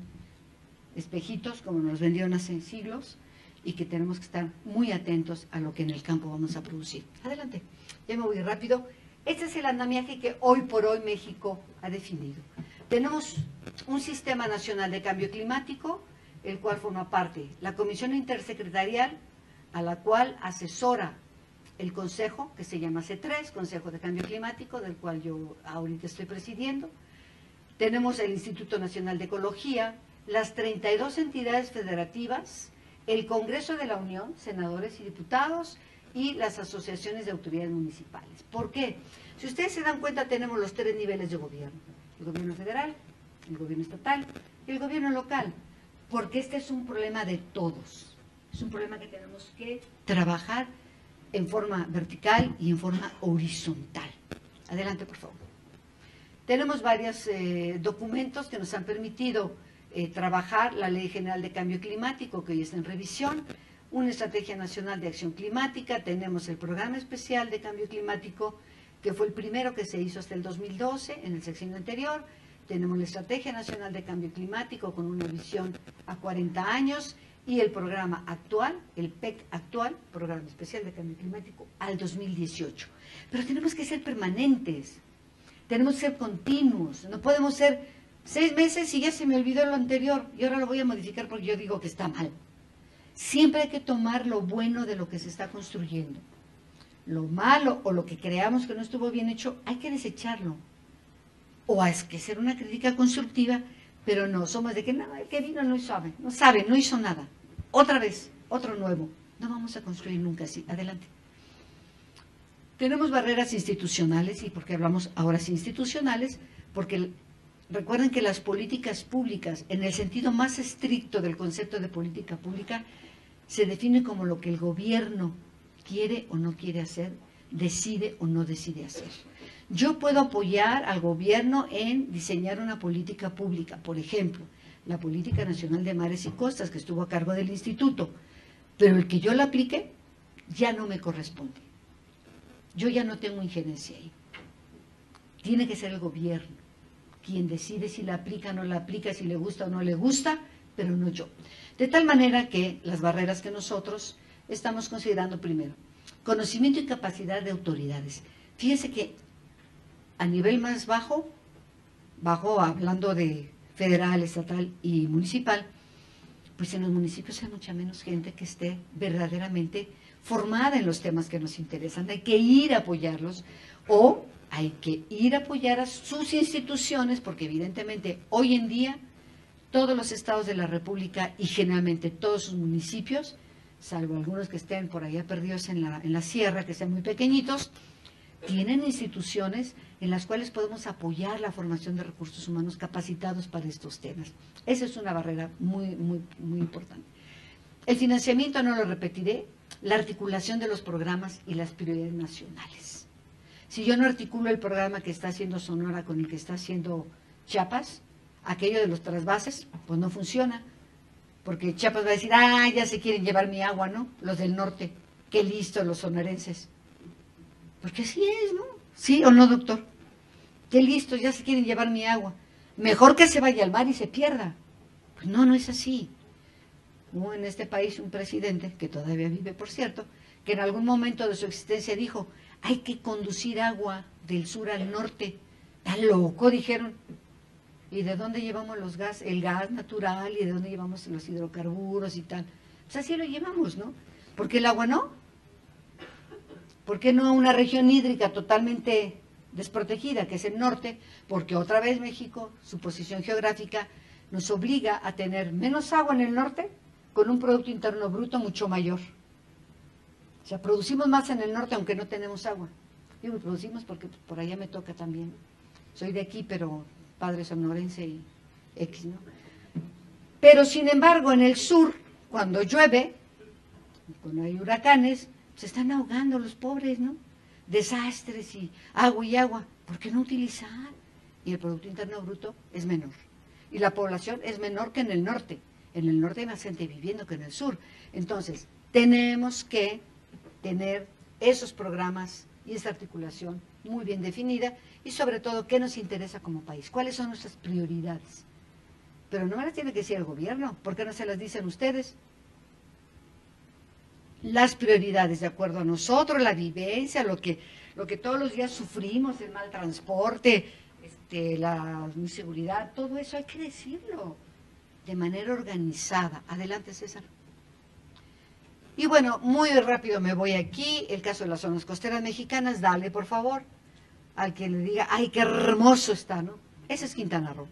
espejitos, como nos vendieron hace siglos, y que tenemos que estar muy atentos a lo que en el campo vamos a producir. Adelante, ya me voy rápido. Este es el andamiaje que hoy por hoy México ha definido. Tenemos un sistema nacional de cambio climático, el cual forma parte la Comisión Intersecretarial, a la cual asesora el Consejo, que se llama C3, Consejo de Cambio Climático, del cual yo ahorita estoy presidiendo. Tenemos el Instituto Nacional de Ecología, las 32 entidades federativas, el Congreso de la Unión, senadores y diputados, y las asociaciones de autoridades municipales. ¿Por qué? Si ustedes se dan cuenta, tenemos los 3 niveles de gobierno: el gobierno federal, el gobierno estatal y el gobierno local, porque este es un problema de todos. Es un problema que tenemos que trabajar en forma vertical y en forma horizontal. Adelante, por favor. Tenemos varios documentos que nos han permitido trabajar la Ley General de Cambio Climático, que hoy está en revisión, una Estrategia Nacional de Acción Climática, tenemos el Programa Especial de Cambio Climático, que fue el primero que se hizo hasta el 2012, en el sexenio anterior. Tenemos la Estrategia Nacional de Cambio Climático con una visión a 40 años y el programa actual, el PEC actual, Programa Especial de Cambio Climático, al 2018. Pero tenemos que ser permanentes, tenemos que ser continuos, no podemos ser 6 meses y ya se me olvidó lo anterior y ahora lo voy a modificar porque yo digo que está mal. Siempre hay que tomar lo bueno de lo que se está construyendo. Lo malo o lo que creamos que no estuvo bien hecho, hay que desecharlo. O hay que hacer una crítica constructiva, pero no, somos de que no, el que vino no sabe, no hizo nada. Otra vez, otro nuevo. No vamos a construir nunca así. Adelante. Tenemos barreras institucionales, ¿y por qué hablamos ahora sí institucionales? Porque recuerden que las políticas públicas, en el sentido más estricto del concepto de política pública, se define como lo que el gobierno quiere o no quiere hacer, decide o no decide hacer. Yo puedo apoyar al gobierno en diseñar una política pública, por ejemplo, la Política Nacional de Mares y Costas, que estuvo a cargo del instituto, pero el que yo la aplique ya no me corresponde. Yo ya no tengo injerencia ahí. Tiene que ser el gobierno quien decide si la aplica o no la aplica, si le gusta o no le gusta, pero no yo. De tal manera que las barreras que nosotros estamos considerando primero, conocimiento y capacidad de autoridades. Fíjese que a nivel más bajo hablando de federal, estatal y municipal, pues en los municipios hay mucha menos gente que esté verdaderamente formada en los temas que nos interesan. Hay que ir a apoyarlos o hay que ir a apoyar a sus instituciones, porque evidentemente hoy en día todos los estados de la República y generalmente todos sus municipios, salvo algunos que estén por allá perdidos en la sierra, que sean muy pequeñitos, tienen instituciones en las cuales podemos apoyar la formación de recursos humanos capacitados para estos temas. Esa es una barrera muy, muy, muy importante. El financiamiento, no lo repetiré, la articulación de los programas y las prioridades nacionales. Si yo no articulo el programa que está haciendo Sonora con el que está haciendo Chiapas, aquello de los trasvases, pues no funciona, porque Chiapas va a decir, ya se quieren llevar mi agua, ¿no? Los del norte, qué listo los sonorenses. Porque así es, ¿no? ¿Sí o no, doctor? Qué listo, ya se quieren llevar mi agua. Mejor que se vaya al mar y se pierda. Pues no, no es así. Hubo en este país un presidente, que todavía vive, por cierto, que en algún momento de su existencia dijo, hay que conducir agua del sur al norte. Está loco, dijeron. ¿Y de dónde llevamos el gas natural? ¿Y de dónde llevamos los hidrocarburos y tal? Pues así lo llevamos, ¿no? Porque el agua no. ¿Por qué no una región hídrica totalmente desprotegida, que es el norte? Porque otra vez México, su posición geográfica, nos obliga a tener menos agua en el norte con un Producto Interno Bruto mucho mayor. O sea, producimos más en el norte aunque no tenemos agua. Digo, producimos porque por allá me toca también. Soy de aquí, pero padre sonorense y X, ¿no? Pero sin embargo, en el sur, cuando llueve, cuando hay huracanes, se están ahogando los pobres, ¿no? Desastres y agua. ¿Por qué no utilizar? Y el Producto Interno Bruto es menor. Y la población es menor que en el norte. En el norte hay más gente viviendo que en el sur. Entonces, tenemos que tener esos programas y esa articulación muy bien definida y sobre todo, ¿qué nos interesa como país? ¿Cuáles son nuestras prioridades? Pero no me las tiene que decir el gobierno. ¿Por qué no se las dicen ustedes? Las prioridades, de acuerdo a nosotros, la vivencia, lo que todos los días sufrimos, el mal transporte, la inseguridad, todo eso hay que decirlo de manera organizada. Adelante, César. Y bueno, muy rápido me voy aquí, el caso de las zonas costeras mexicanas, dale por favor, al que le diga, ay, qué hermoso está, ¿no? Ese es Quintana Roo.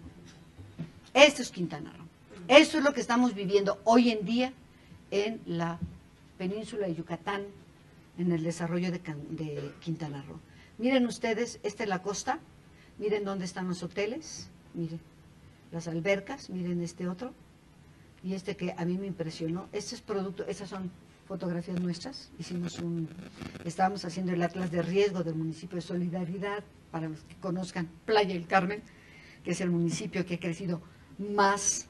Esto es Quintana Roo. Esto es lo que estamos viviendo hoy en día en la península de Yucatán, en el desarrollo de Quintana Roo. Miren ustedes, esta es la costa, miren dónde están los hoteles, miren las albercas, miren este otro, y este que a mí me impresionó, este es producto, estas son fotografías nuestras, estábamos haciendo el atlas de riesgo del municipio de Solidaridad, para los que conozcan Playa del Carmen, que es el municipio que ha crecido más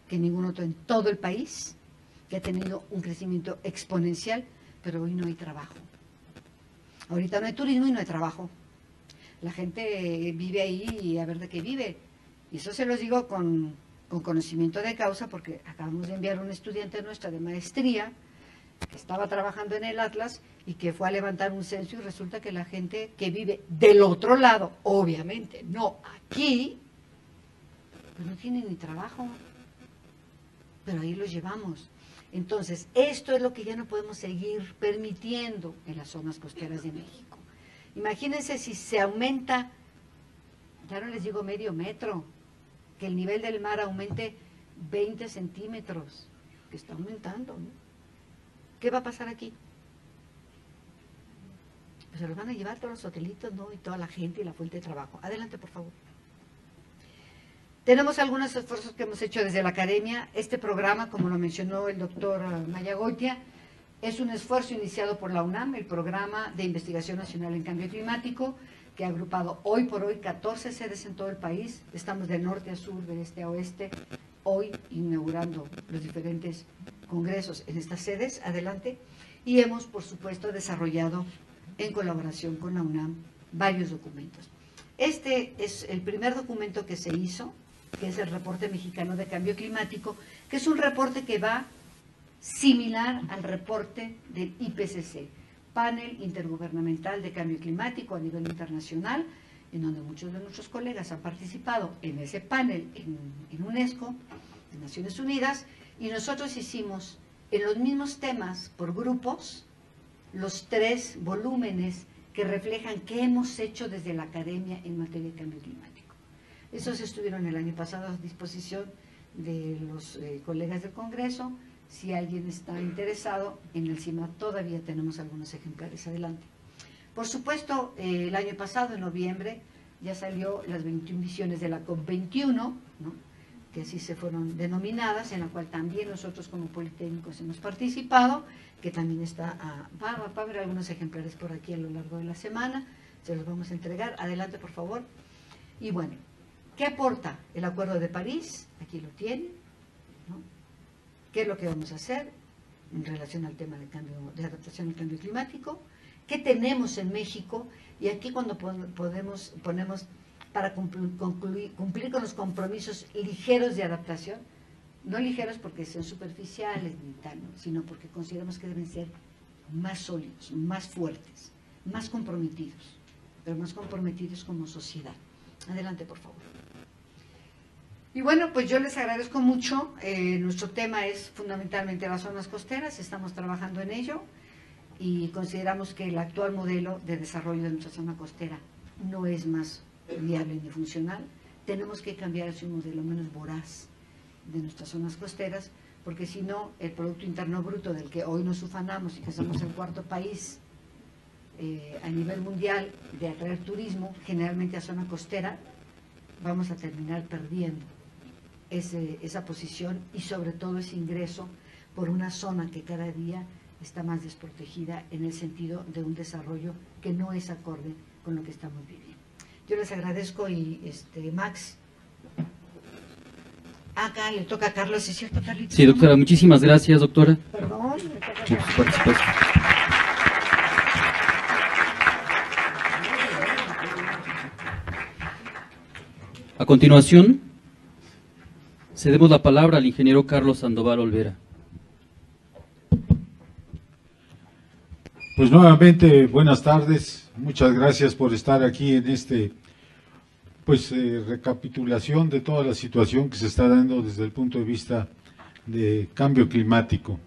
que ningún otro en todo el país, que ha tenido un crecimiento exponencial, pero hoy no hay trabajo. Ahorita no hay turismo y no hay trabajo. La gente vive ahí y a ver de qué vive. Y eso se los digo con conocimiento de causa, porque acabamos de enviar a una estudiante nuestra de maestría que estaba trabajando en el Atlas y que fue a levantar un censo y resulta que la gente que vive del otro lado, obviamente, no aquí, pues no tiene ni trabajo, pero ahí los llevamos. Entonces, esto es lo que ya no podemos seguir permitiendo en las zonas costeras de México. Imagínense si se aumenta, ya no les digo medio metro, que el nivel del mar aumente 20 centímetros, que está aumentando, ¿no? ¿Qué va a pasar aquí? Pues se los van a llevar todos los hotelitos, ¿no? Y toda la gente y la fuente de trabajo. Adelante, por favor. Tenemos algunos esfuerzos que hemos hecho desde la academia. Este programa, como lo mencionó el doctor Mayagoitia, es un esfuerzo iniciado por la UNAM, el Programa de Investigación Nacional en Cambio Climático, que ha agrupado hoy por hoy 14 sedes en todo el país. Estamos de norte a sur, de este a oeste, hoy inaugurando los diferentes congresos en estas sedes. Adelante. Y hemos, por supuesto, desarrollado en colaboración con la UNAM varios documentos. Este es el primer documento que se hizo, que es el Reporte Mexicano de Cambio Climático, que es un reporte que va similar al reporte del IPCC, Panel Intergubernamental de Cambio Climático a nivel internacional, en donde muchos de nuestros colegas han participado en ese panel en UNESCO, en Naciones Unidas, y nosotros hicimos en los mismos temas por grupos los 3 volúmenes que reflejan qué hemos hecho desde la academia en materia de cambio climático. Esos estuvieron el año pasado a disposición de los colegas del Congreso. Si alguien está interesado, en el CIMA todavía tenemos algunos ejemplares. Adelante. Por supuesto, el año pasado, en noviembre, ya salió las 21 visiones de la COP21, ¿no?, que así se fueron denominadas, en la cual también nosotros como Politécnicos hemos participado, que también está, va a haber algunos ejemplares por aquí a lo largo de la semana, se los vamos a entregar. Adelante, por favor. Y bueno, ¿qué aporta el Acuerdo de París? Aquí lo tienen, ¿no? ¿Qué es lo que vamos a hacer en relación al tema de adaptación al cambio climático? ¿Qué tenemos en México? Y aquí cuando ponemos para cumplir con los compromisos ligeros de adaptación, no ligeros porque sean superficiales ni tal, ¿no?, sino porque consideramos que deben ser más sólidos, más fuertes, más comprometidos, pero más comprometidos como sociedad. Adelante, por favor. Y bueno, pues yo les agradezco mucho. Nuestro tema es fundamentalmente las zonas costeras, estamos trabajando en ello y consideramos que el actual modelo de desarrollo de nuestra zona costera no es más viable ni funcional. Tenemos que cambiar hacia un modelo menos voraz de nuestras zonas costeras, porque si no, el Producto Interno Bruto del que hoy nos ufanamos y que somos el 4º país a nivel mundial de atraer turismo, generalmente a zona costera, vamos a terminar perdiendo esa posición y sobre todo ese ingreso por una zona que cada día está más desprotegida en el sentido de un desarrollo que no es acorde con lo que estamos viviendo. Yo les agradezco y Max. Acá le toca a Carlos, ¿es cierto, Carlitos? Sí, doctora, muchísimas gracias, doctora. Perdón. Por su participación. A continuación, cedemos la palabra al ingeniero Carlos Sandoval Olvera. Pues nuevamente, buenas tardes. Muchas gracias por estar aquí en recapitulación de toda la situación que se está dando desde el punto de vista de cambio climático.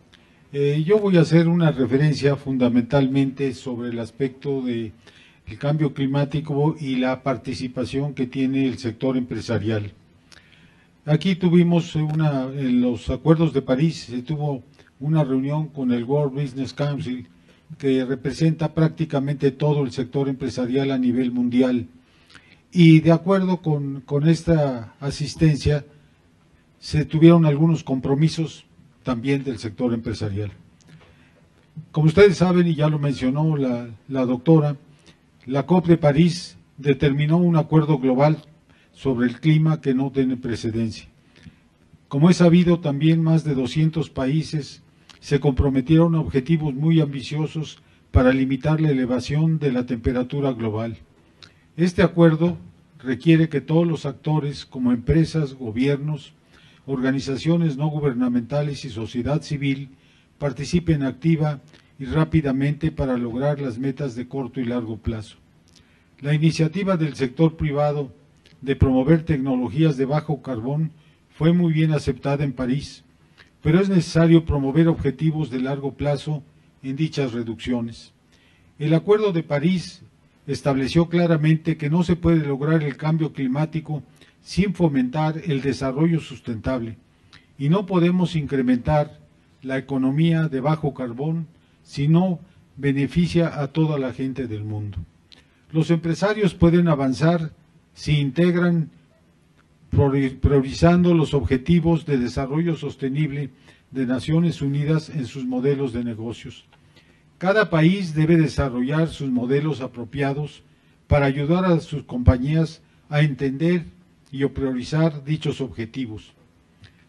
Yo voy a hacer una referencia fundamentalmente sobre el aspecto del cambio climático y la participación que tiene el sector empresarial. Aquí tuvimos en los acuerdos de París, se tuvo una reunión con el World Business Council, que representa prácticamente todo el sector empresarial a nivel mundial. Y de acuerdo con esta asistencia, se tuvieron algunos compromisos también del sector empresarial. Como ustedes saben, y ya lo mencionó la doctora, la COP de París determinó un acuerdo global sobre el clima que no tiene precedencia. Como es sabido, también más de 200 países se comprometieron a objetivos muy ambiciosos para limitar la elevación de la temperatura global. Este acuerdo requiere que todos los actores, como empresas, gobiernos, organizaciones no gubernamentales y sociedad civil, participen activa y rápidamente para lograr las metas de corto y largo plazo. La iniciativa del sector privado de promover tecnologías de bajo carbón fue muy bien aceptada en París, pero es necesario promover objetivos de largo plazo en dichas reducciones. El Acuerdo de París estableció claramente que no se puede lograr el cambio climático sin fomentar el desarrollo sustentable, y no podemos incrementar la economía de bajo carbón si no beneficia a toda la gente del mundo. Los empresarios pueden avanzar si integran priorizando los objetivos de desarrollo sostenible de Naciones Unidas en sus modelos de negocios. Cada país debe desarrollar sus modelos apropiados para ayudar a sus compañías a entender y a priorizar dichos objetivos.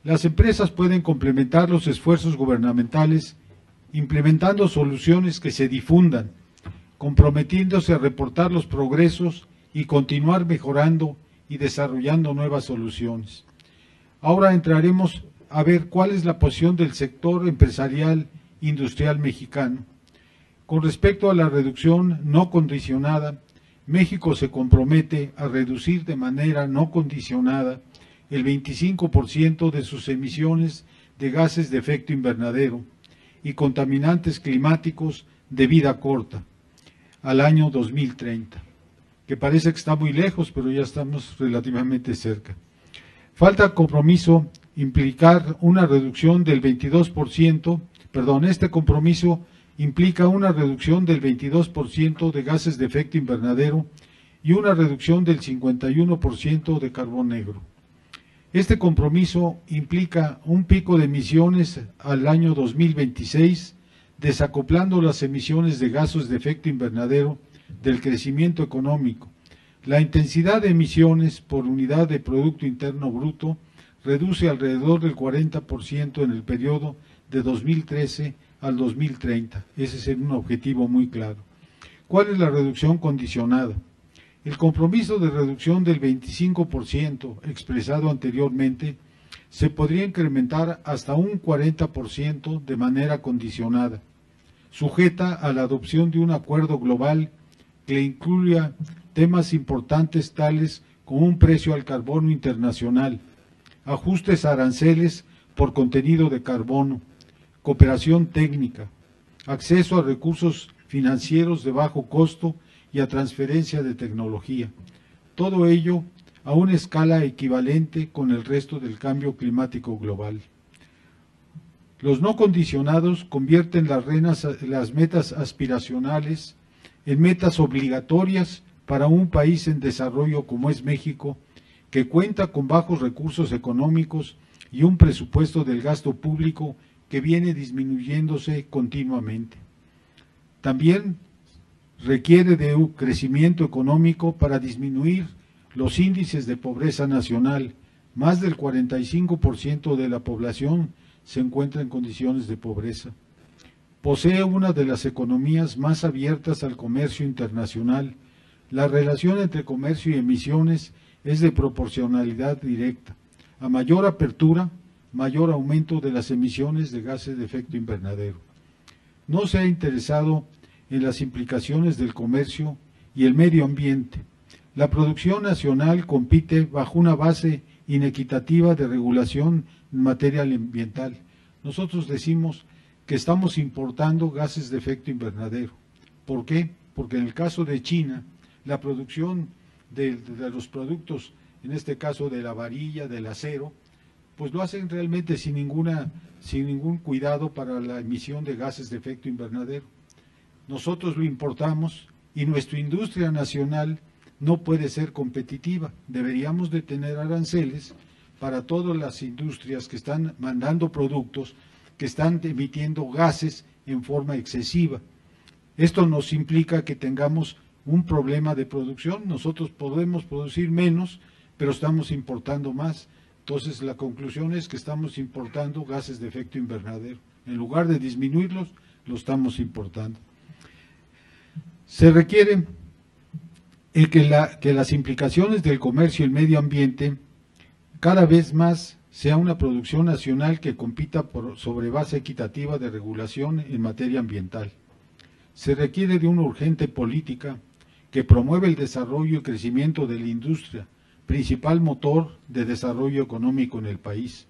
Las empresas pueden complementar los esfuerzos gubernamentales implementando soluciones que se difundan, comprometiéndose a reportar los progresos y continuar mejorando y desarrollando nuevas soluciones. Ahora entraremos a ver cuál es la posición del sector empresarial industrial mexicano. Con respecto a la reducción no condicionada, México se compromete a reducir de manera no condicionada el 25% de sus emisiones de gases de efecto invernadero y contaminantes climáticos de vida corta al año 2030, que parece que está muy lejos, pero ya estamos relativamente cerca. Falta compromiso implicar una reducción del 22%, este compromiso implica una reducción del 22% de gases de efecto invernadero y una reducción del 51% de carbón negro. Este compromiso implica un pico de emisiones al año 2026, desacoplando las emisiones de gases de efecto invernadero del crecimiento económico. La intensidad de emisiones por unidad de Producto Interno Bruto reduce alrededor del 40% en el periodo de 2013 al 2030. Ese es un objetivo muy claro. ¿Cuál es la reducción condicionada? El compromiso de reducción del 25% expresado anteriormente se podría incrementar hasta un 40% de manera condicionada, sujeta a la adopción de un acuerdo global que incluya temas importantes tales como un precio al carbono internacional, ajustes a aranceles por contenido de carbono, cooperación técnica, acceso a recursos financieros de bajo costo y a transferencia de tecnología. Todo ello a una escala equivalente con el resto del cambio climático global. Los no condicionados convierten las metas aspiracionales en metas obligatorias para un país en desarrollo como es México, que cuenta con bajos recursos económicos y un presupuesto del gasto público que viene disminuyéndose continuamente. También requiere de un crecimiento económico para disminuir los índices de pobreza nacional. Más del 45% de la población se encuentra en condiciones de pobreza. Posee una de las economías más abiertas al comercio internacional. La relación entre comercio y emisiones es de proporcionalidad directa. A mayor apertura, mayor aumento de las emisiones de gases de efecto invernadero. No se ha interesado en las implicaciones del comercio y el medio ambiente. La producción nacional compite bajo una base inequitativa de regulación en materia ambiental. Nosotros decimos que estamos importando gases de efecto invernadero. ¿Por qué? Porque en el caso de China, la producción de los productos, en este caso de la varilla, del acero, pues lo hacen realmente sin ningún cuidado para la emisión de gases de efecto invernadero. Nosotros lo importamos y nuestra industria nacional no puede ser competitiva. Deberíamos de tener aranceles para todas las industrias que están mandando productos, que están emitiendo gases en forma excesiva. Esto nos implica que tengamos un problema de producción. Nosotros podemos producir menos, pero estamos importando más. Entonces la conclusión es que estamos importando gases de efecto invernadero. En lugar de disminuirlos, lo estamos importando. Se requiere que las implicaciones del comercio y el medio ambiente cada vez más sea una producción nacional que compita sobre base equitativa de regulación en materia ambiental. Se requiere de una urgente política que promueva el desarrollo y crecimiento de la industria, principal motor de desarrollo económico en el país.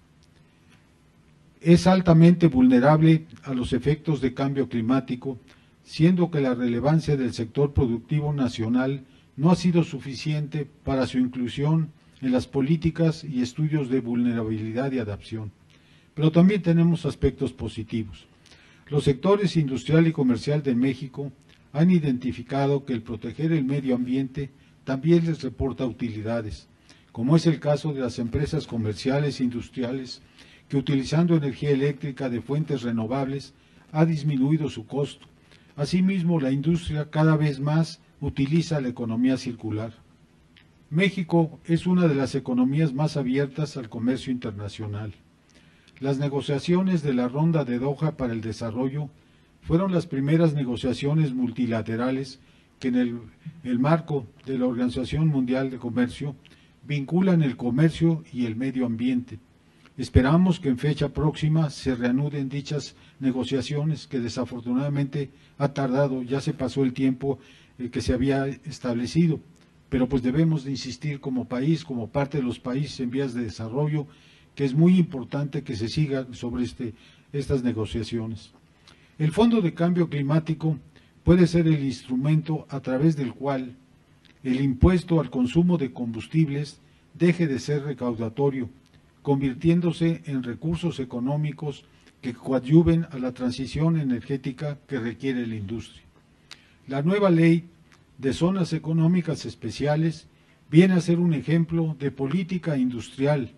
Es altamente vulnerable a los efectos de cambio climático, siendo que la relevancia del sector productivo nacional no ha sido suficiente para su inclusión en las políticas y estudios de vulnerabilidad y adaptación. Pero también tenemos aspectos positivos. Los sectores industrial y comercial de México han identificado que el proteger el medio ambiente también les reporta utilidades, como es el caso de las empresas comerciales e industriales que utilizando energía eléctrica de fuentes renovables ha disminuido su costo. Asimismo, la industria cada vez más utiliza la economía circular. México es una de las economías más abiertas al comercio internacional. Las negociaciones de la Ronda de Doha para el Desarrollo fueron las primeras negociaciones multilaterales que en el marco de la Organización Mundial de Comercio vinculan el comercio y el medio ambiente. Esperamos que en fecha próxima se reanuden dichas negociaciones que desafortunadamente ha tardado, ya se pasó el tiempo que se había establecido. Pero pues debemos de insistir como país, como parte de los países en vías de desarrollo, que es muy importante que se sigan sobre estas negociaciones. El Fondo de Cambio Climático puede ser el instrumento a través del cual el impuesto al consumo de combustibles deje de ser recaudatorio, convirtiéndose en recursos económicos que coadyuven a la transición energética que requiere la industria. La nueva ley de zonas económicas especiales viene a ser un ejemplo de política industrial,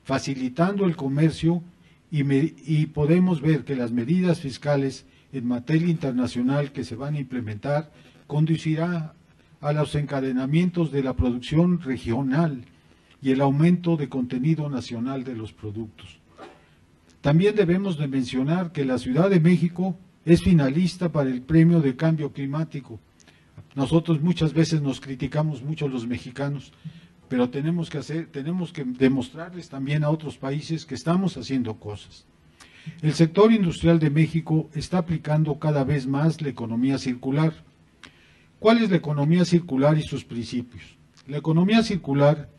facilitando el comercio y podemos ver que las medidas fiscales en materia internacional que se van a implementar conducirá a los encadenamientos de la producción regional y el aumento de contenido nacional de los productos. También debemos de mencionar que la Ciudad de México es finalista para el Premio de Cambio Climático. Nosotros muchas veces nos criticamos mucho los mexicanos, pero tenemos que demostrarles también a otros países que estamos haciendo cosas. El sector industrial de México está aplicando cada vez más la economía circular. ¿Cuál es la economía circular y sus principios? La economía circular,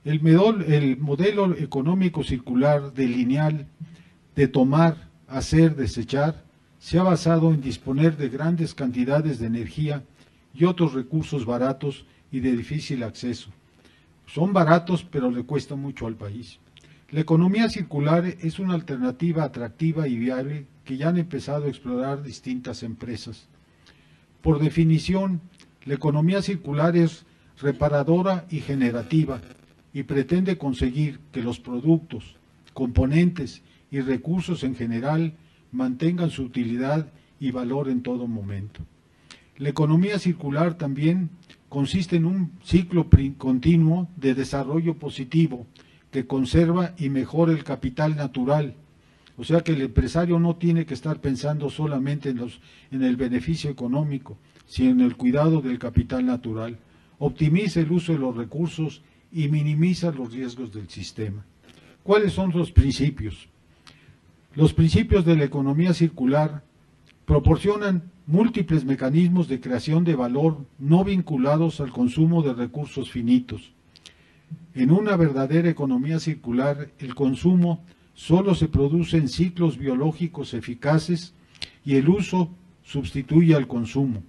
el modelo económico circular de lineal, de tomar, hacer, desechar, se ha basado en disponer de grandes cantidades de energía y otros recursos baratos y de difícil acceso. Son baratos, pero le cuesta mucho al país. La economía circular es una alternativa atractiva y viable que ya han empezado a explorar distintas empresas. Por definición, la economía circular es reparadora y generativa y pretende conseguir que los productos, componentes y recursos en general mantengan su utilidad y valor en todo momento. La economía circular también consiste en un ciclo continuo de desarrollo positivo que conserva y mejora el capital natural. O sea que el empresario no tiene que estar pensando solamente en el beneficio económico, sino en el cuidado del capital natural. Optimiza el uso de los recursos y minimiza los riesgos del sistema. ¿Cuáles son los principios? Los principios de la economía circular proporcionan múltiples mecanismos de creación de valor no vinculados al consumo de recursos finitos. En una verdadera economía circular, el consumo solo se produce en ciclos biológicos eficaces y el uso sustituye al consumo.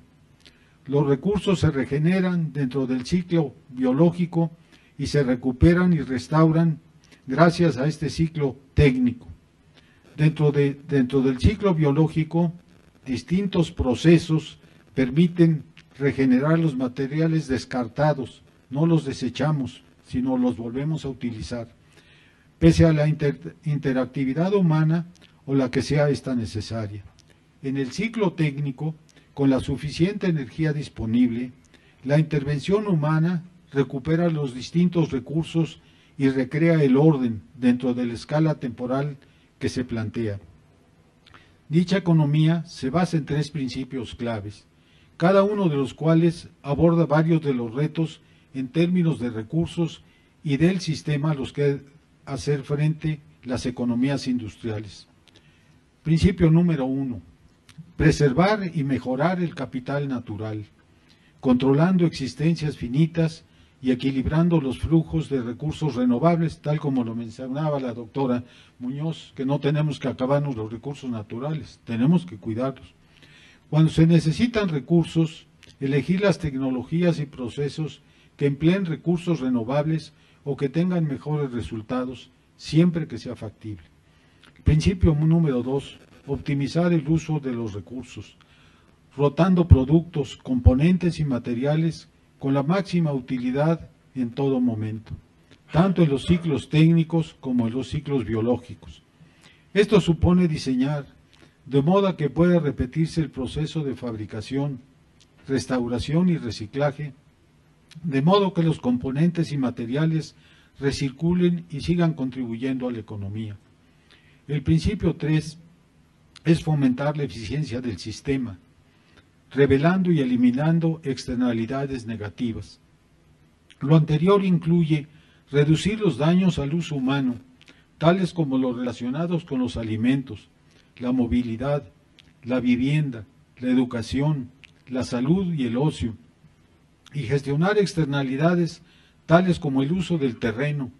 Los recursos se regeneran dentro del ciclo biológico y se recuperan y restauran gracias a este ciclo técnico. Dentro del ciclo biológico, distintos procesos permiten regenerar los materiales descartados, no los desechamos, sino los volvemos a utilizar, pese a la interactividad humana o la que sea esta necesaria. En el ciclo técnico, con la suficiente energía disponible, la intervención humana recupera los distintos recursos y recrea el orden dentro de la escala temporal que se plantea. Dicha economía se basa en 3 principios claves, cada uno de los cuales aborda varios de los retos en términos de recursos y del sistema a los que hacer frente las economías industriales. Principio número 1. Preservar y mejorar el capital natural, controlando existencias finitas y equilibrando los flujos de recursos renovables, tal como lo mencionaba la doctora Muñoz, que no tenemos que acabarnos los recursos naturales, tenemos que cuidarlos. Cuando se necesitan recursos, elegir las tecnologías y procesos que empleen recursos renovables o que tengan mejores resultados, siempre que sea factible. Principio número 2. Optimizar el uso de los recursos, rotando productos, componentes y materiales con la máxima utilidad en todo momento, tanto en los ciclos técnicos como en los ciclos biológicos. Esto supone diseñar de modo que pueda repetirse el proceso de fabricación, restauración y reciclaje, de modo que los componentes y materiales recirculen y sigan contribuyendo a la economía. El principio 3 es fomentar la eficiencia del sistema, revelando y eliminando externalidades negativas. Lo anterior incluye reducir los daños al uso humano, tales como los relacionados con los alimentos, la movilidad, la vivienda, la educación, la salud y el ocio, y gestionar externalidades tales como el uso del terreno,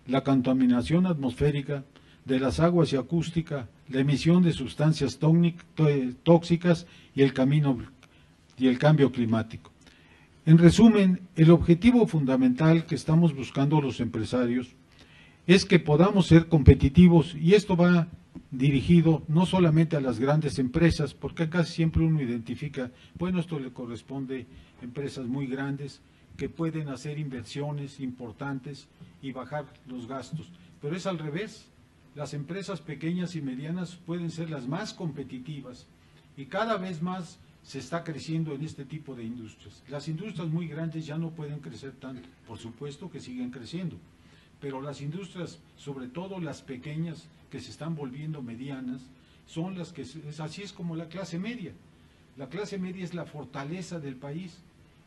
la contaminación atmosférica, de las aguas y acústica, la emisión de sustancias tóxicas y el cambio climático. En resumen, el objetivo fundamental que estamos buscando los empresarios es que podamos ser competitivos, y esto va dirigido no solamente a las grandes empresas, porque casi siempre uno identifica, bueno, esto le corresponde a empresas muy grandes que pueden hacer inversiones importantes y bajar los gastos, pero es al revés. Las empresas pequeñas y medianas pueden ser las más competitivas y cada vez más se está creciendo en este tipo de industrias. Las industrias muy grandes ya no pueden crecer tanto, por supuesto que siguen creciendo, pero las industrias, sobre todo las pequeñas que se están volviendo medianas, son las que, así es como la clase media. La clase media es la fortaleza del país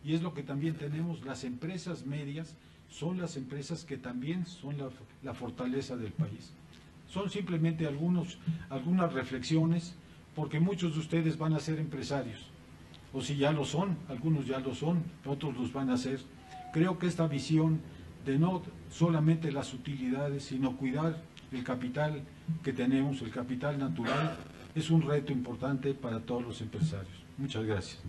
y es lo que también tenemos. Las empresas medias son las empresas que también son la fortaleza del país. Son simplemente algunas reflexiones, porque muchos de ustedes van a ser empresarios, o si ya lo son, algunos ya lo son, otros los van a hacer. Creo que esta visión de no solamente las utilidades, sino cuidar el capital que tenemos, el capital natural, es un reto importante para todos los empresarios. Muchas gracias.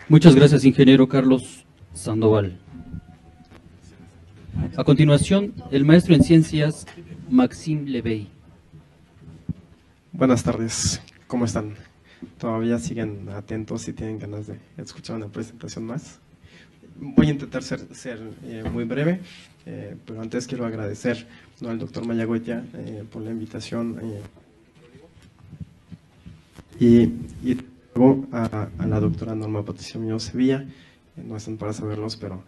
Muchas gracias, ingeniero Carlos Sandoval. A continuación, el maestro en ciencias, Maxime Levey. Buenas tardes, ¿cómo están? ¿Todavía siguen atentos y tienen ganas de escuchar una presentación más? Voy a intentar ser muy breve, pero antes quiero agradecer no, al doctor Mayagoitia por la invitación y luego a la doctora Norma Patricia Muñoz Sevilla, no están para saberlos, pero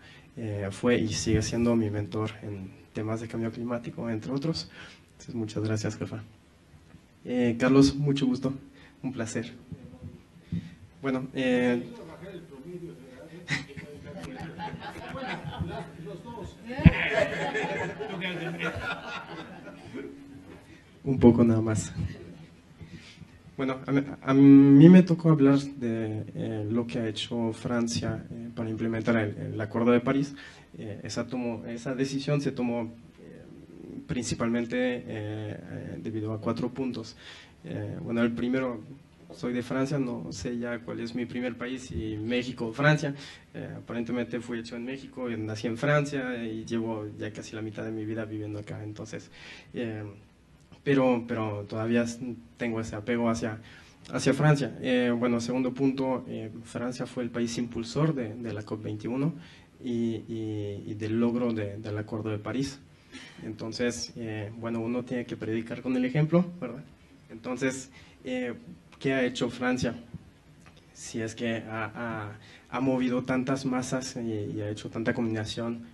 fue y sigue siendo mi mentor en temas de cambio climático, entre otros. Entonces, muchas gracias, jefa. Carlos, mucho gusto, un placer. Bueno, un poco nada más. Bueno, a mí me tocó hablar de lo que ha hecho Francia para implementar el Acuerdo de París. Esa decisión se tomó principalmente debido a 4 puntos. Bueno, el primero, soy de Francia, no sé ya cuál es mi primer país, y México o Francia. Aparentemente fui hecho en México, nací en Francia y llevo ya casi la mitad de mi vida viviendo acá. Entonces, pero todavía tengo ese apego hacia Francia. Bueno, segundo punto, Francia fue el país impulsor de la COP21 y del logro del Acuerdo de París. Entonces, bueno, uno tiene que predicar con el ejemplo, ¿verdad? Entonces, ¿qué ha hecho Francia? Si es que ha movido tantas masas y ha hecho tanta comunicación,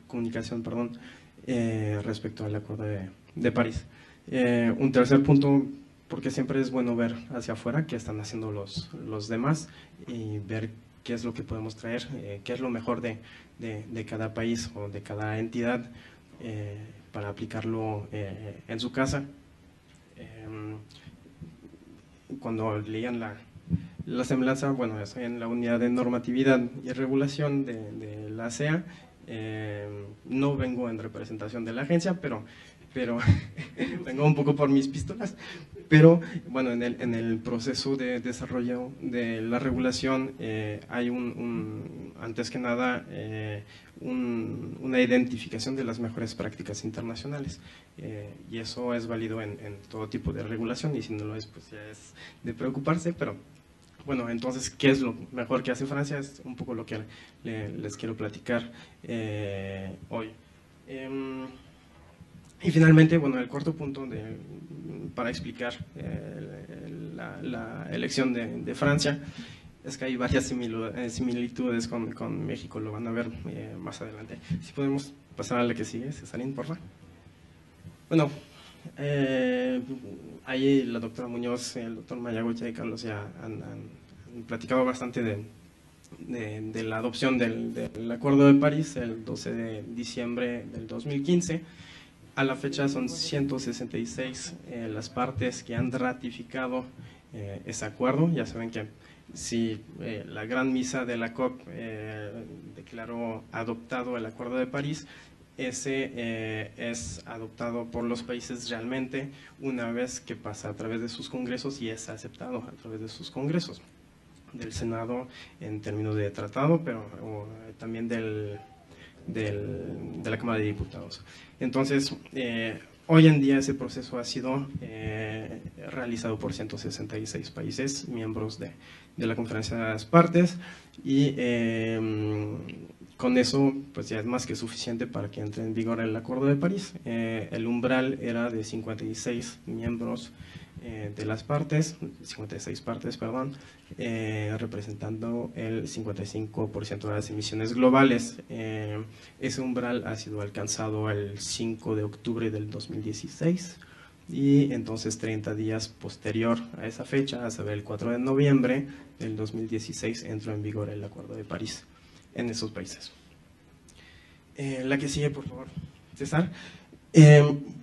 respecto al Acuerdo de París. Un tercer punto, porque siempre es bueno ver hacia afuera qué están haciendo los demás y ver qué es lo que podemos traer, qué es lo mejor de cada país o de cada entidad para aplicarlo en su casa. Cuando leían la semblanza, bueno, estoy en la unidad de normatividad y regulación de la ASEA. No vengo en representación de la agencia, pero vengo un poco por mis pistolas. Pero bueno, en el proceso de desarrollo de la regulación hay antes que nada una identificación de las mejores prácticas internacionales, y eso es válido en todo tipo de regulación, y si no lo es, pues ya es de preocuparse. Pero bueno, entonces, ¿qué es lo mejor que hace Francia? Es un poco lo que les quiero platicar hoy. Y finalmente, bueno, el cuarto punto para explicar la elección de Francia es que hay varias similitudes con México, lo van a ver más adelante. Si podemos pasar a la que sigue, Cesarín, por favor. Bueno, ahí la doctora Muñoz, el doctor Mayagoitia y Carlos ya han platicado bastante de la adopción del Acuerdo de París el 12 de diciembre del 2015. A la fecha son 166 las partes que han ratificado ese acuerdo. Ya saben que si la gran misa de la COP declaró adoptado el Acuerdo de París, ese es adoptado por los países realmente una vez que pasa a través de sus congresos y es aceptado a través de sus congresos, del Senado en términos de tratado, pero también de la Cámara de Diputados. Entonces, hoy en día ese proceso ha sido realizado por 166 países, miembros de la Conferencia de las Partes, y con eso pues ya es más que suficiente para que entre en vigor el Acuerdo de París. El umbral era de 56 miembros de las partes, 56 partes, perdón, representando el 55% de las emisiones globales. Ese umbral ha sido alcanzado el 5 de octubre del 2016 y entonces 30 días posterior a esa fecha, a saber el 4 de noviembre del 2016, entró en vigor el Acuerdo de París en esos países. La que sigue, por favor, César.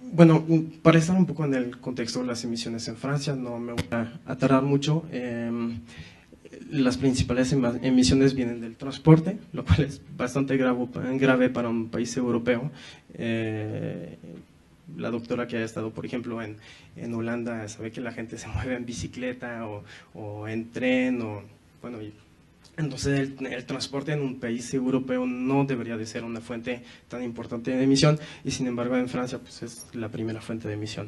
Bueno, para estar un poco en el contexto de las emisiones en Francia, no me voy a tardar mucho. Las principales emisiones vienen del transporte, lo cual es bastante grave para un país europeo. La doctora que ha estado, por ejemplo, en Holanda, sabe que la gente se mueve en bicicleta o en tren, bueno, entonces el transporte en un país europeo no debería de ser una fuente tan importante de emisión, y sin embargo en Francia pues es la primera fuente de emisión.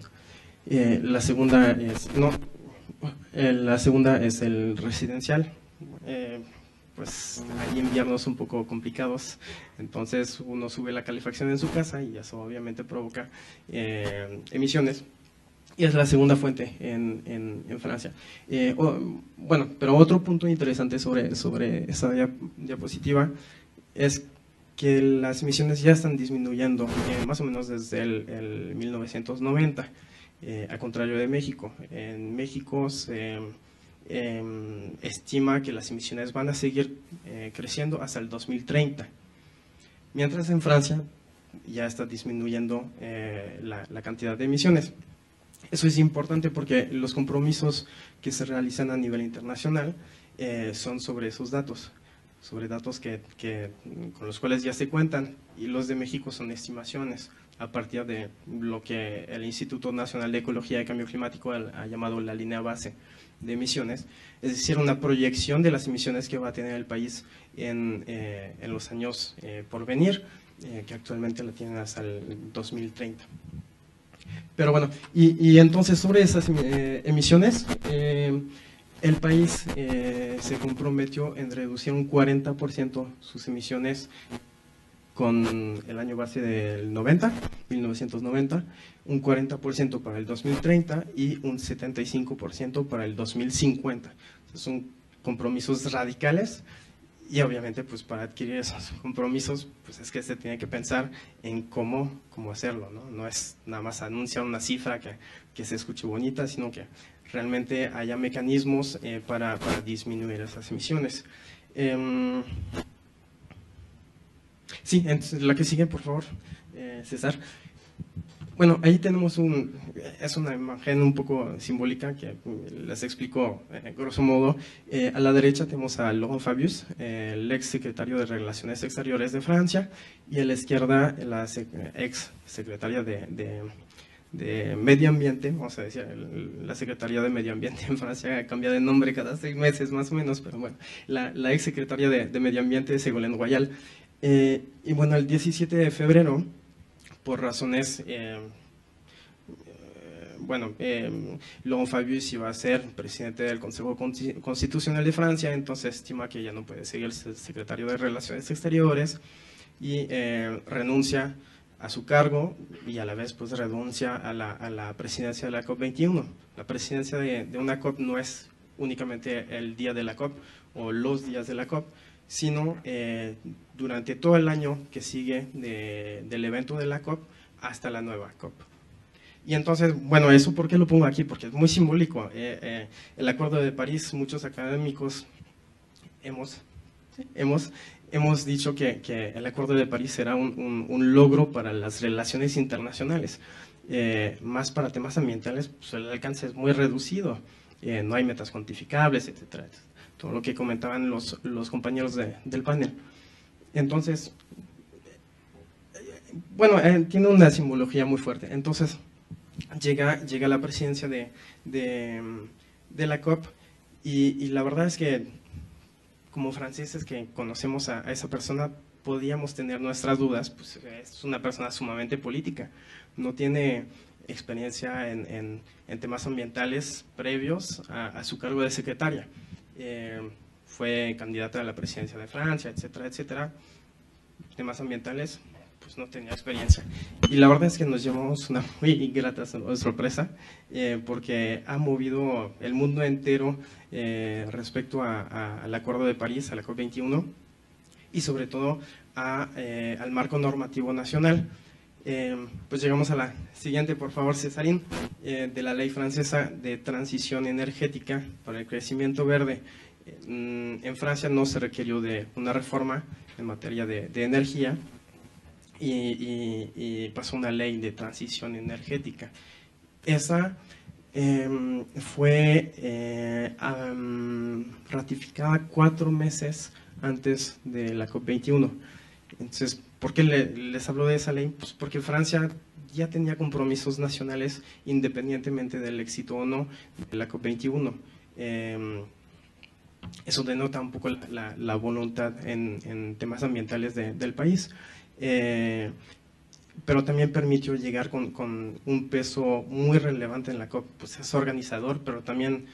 La segunda es el residencial. pues hay inviernos un poco complicados, entonces uno sube la calefacción en su casa y eso obviamente provoca emisiones. Y es la segunda fuente en Francia. Bueno, pero otro punto interesante sobre esa diapositiva es que las emisiones ya están disminuyendo más o menos desde el 1990, a contrario de México. En México se estima que las emisiones van a seguir creciendo hasta el 2030, mientras en Francia ya está disminuyendo la cantidad de emisiones. Eso es importante porque los compromisos que se realizan a nivel internacional son sobre esos datos, sobre datos con los cuales ya se cuentan, y los de México son estimaciones a partir de lo que el Instituto Nacional de Ecología y Cambio Climático ha llamado la línea base de emisiones, es decir, una proyección de las emisiones que va a tener el país en los años por venir, que actualmente la tienen hasta el 2030. Pero bueno, y entonces sobre esas emisiones, el país se comprometió en reducir un 40% sus emisiones con el año base del 1990, un 40% para el 2030 y un 75% para el 2050. Son compromisos radicales. Y obviamente, pues para adquirir esos compromisos, pues es que se tiene que pensar en cómo hacerlo, ¿no? No es nada más anunciar una cifra que se escuche bonita, sino que realmente haya mecanismos para disminuir esas emisiones. Sí, entonces, la que sigue, por favor, César. Bueno, ahí tenemos es una imagen un poco simbólica que les explico grosso modo. A la derecha tenemos a Laurent Fabius, el ex secretario de Relaciones Exteriores de Francia, y a la izquierda la ex secretaria de Medio Ambiente, vamos a decir, la Secretaría de Medio Ambiente en Francia cambia de nombre cada 6 meses más o menos, pero bueno, la ex secretaria de Medio Ambiente, Ségolène Royal. Y bueno, el 17 de febrero, por razones, Laurent Fabius iba a ser presidente del Consejo Constitucional de Francia, entonces estima que ya no puede seguir secretario de Relaciones Exteriores y renuncia a su cargo y a la vez pues renuncia a la presidencia de la COP21. La presidencia de una COP no es únicamente el día de la COP o los días de la COP, sino durante todo el año que sigue del evento de la COP hasta la nueva COP. Y entonces, bueno, ¿eso por qué lo pongo aquí? Porque es muy simbólico. El Acuerdo de París, muchos académicos hemos dicho que el Acuerdo de París será un logro para las relaciones internacionales. Más para temas ambientales, pues el alcance es muy reducido, no hay metas cuantificables, etcétera, etcétera. Todo lo que comentaban los compañeros del panel. Entonces, bueno, tiene una simbología muy fuerte. Entonces, llega la presidencia de la COP y la verdad es que como franceses que conocemos a esa persona, podíamos tener nuestras dudas, pues es una persona sumamente política, no tiene experiencia en temas ambientales previos a su cargo de secretaria. Fue candidata a la presidencia de Francia, etcétera, etcétera. Temas ambientales, pues no tenía experiencia. Y la verdad es que nos llevamos una muy grata sorpresa, porque ha movido el mundo entero respecto al Acuerdo de París, a la COP21, y sobre todo al marco normativo nacional. Pues llegamos a la siguiente, por favor, Cesarín, de la ley francesa de transición energética para el crecimiento verde. En Francia no se requirió de una reforma en materia de energía y pasó una ley de transición energética. Esa fue ratificada 4 meses antes de la COP21. Entonces, ¿por qué les hablo de esa ley? Pues porque Francia ya tenía compromisos nacionales independientemente del éxito o no de la COP21. Eso denota un poco la voluntad en temas ambientales del país, pero también permitió llegar con un peso muy relevante en la COP. Pues es organizador, pero también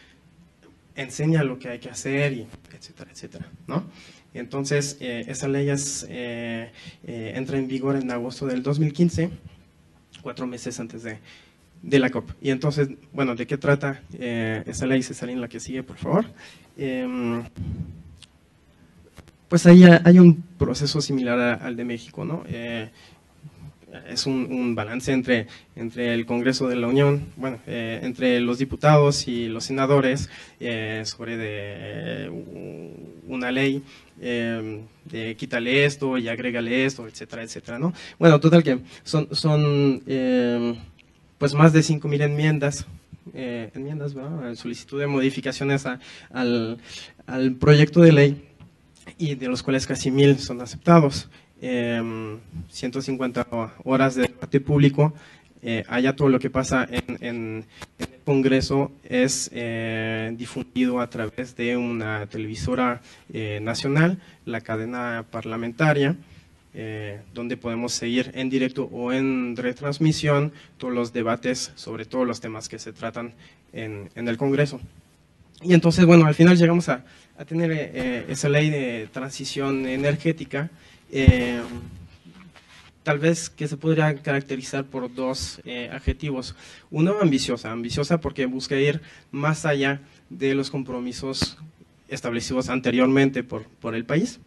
enseña lo que hay que hacer, y etcétera, etcétera, ¿no? Entonces, esa ley entra en vigor en agosto del 2015, 4 meses antes de la COP. Y entonces, bueno, ¿de qué trata esa ley? Cesarina, la que sigue, por favor. Pues ahí hay un proceso similar al de México, ¿no? Es un balance entre el Congreso de la Unión, bueno, entre los diputados y los senadores sobre una ley de quítale esto y agrégale esto, etcétera, etcétera, ¿no? Bueno, total que son pues más de 5,000 enmiendas, ¿verdad? Solicitud de modificaciones al proyecto de ley, y de los cuales casi 1,000 son aceptados. 150 horas de debate público. Allá todo lo que pasa en el Congreso es difundido a través de una televisora nacional, la cadena parlamentaria, donde podemos seguir en directo o en retransmisión todos los debates sobre todos los temas que se tratan en el Congreso. Y entonces, bueno, al final llegamos a tener esa ley de transición energética, tal vez que se podría caracterizar por 2 adjetivos. Uno, ambiciosa porque busca ir más allá de los compromisos establecidos anteriormente por el país,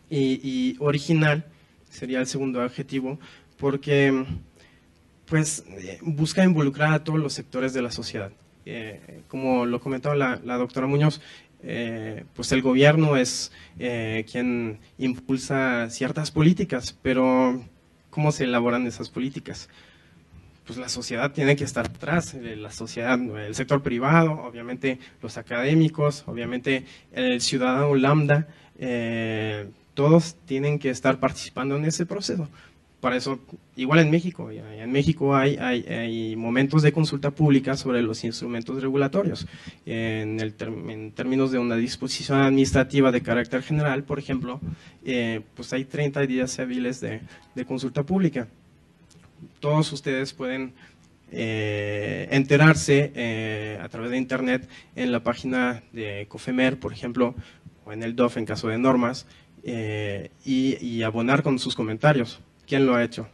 y original sería el segundo adjetivo, porque pues busca involucrar a todos los sectores de la sociedad. Como lo comentaba la doctora Muñoz, pues el gobierno es quien impulsa ciertas políticas, pero ¿cómo se elaboran esas políticas? Pues la sociedad tiene que estar atrás, la sociedad, el sector privado, obviamente los académicos, obviamente el ciudadano lambda, todos tienen que estar participando en ese proceso. Para eso, igual en México hay momentos de consulta pública sobre los instrumentos regulatorios. En términos de una disposición administrativa de carácter general, por ejemplo, pues hay 30 días hábiles de consulta pública. Todos ustedes pueden enterarse a través de internet en la página de COFEMER, por ejemplo, o en el DOF en caso de normas, y abonar con sus comentarios. ¿Quién lo ha hecho?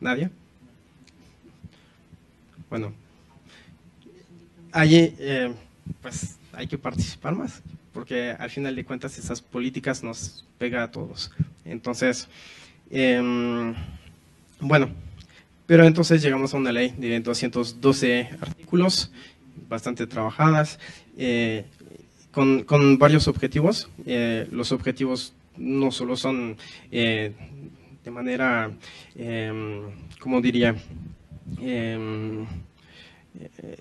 ¿Nadie? Bueno, allí pues hay que participar más, porque al final de cuentas esas políticas nos pega a todos. Entonces, bueno, pero entonces llegamos a una ley de 212 artículos, bastante trabajadas, con varios objetivos. Los objetivos no solo son de manera, ¿cómo diría?,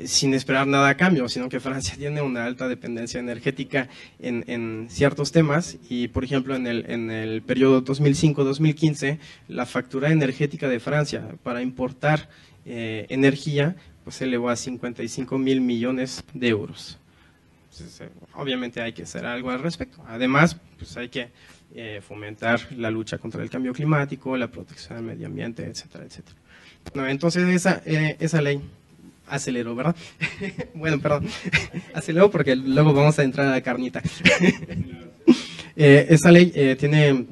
sin esperar nada a cambio, sino que Francia tiene una alta dependencia energética en ciertos temas, y por ejemplo en el periodo 2005-2015 la factura energética de Francia para importar energía pues se elevó a 55,000 millones de euros. Entonces, obviamente hay que hacer algo al respecto. Además, pues hay que fomentar la lucha contra el cambio climático, la protección del medio ambiente, etcétera, etcétera. Bueno, entonces esa ley aceleró, ¿verdad? Bueno, perdón, aceleró porque luego vamos a entrar a la carnita. Esa ley tiene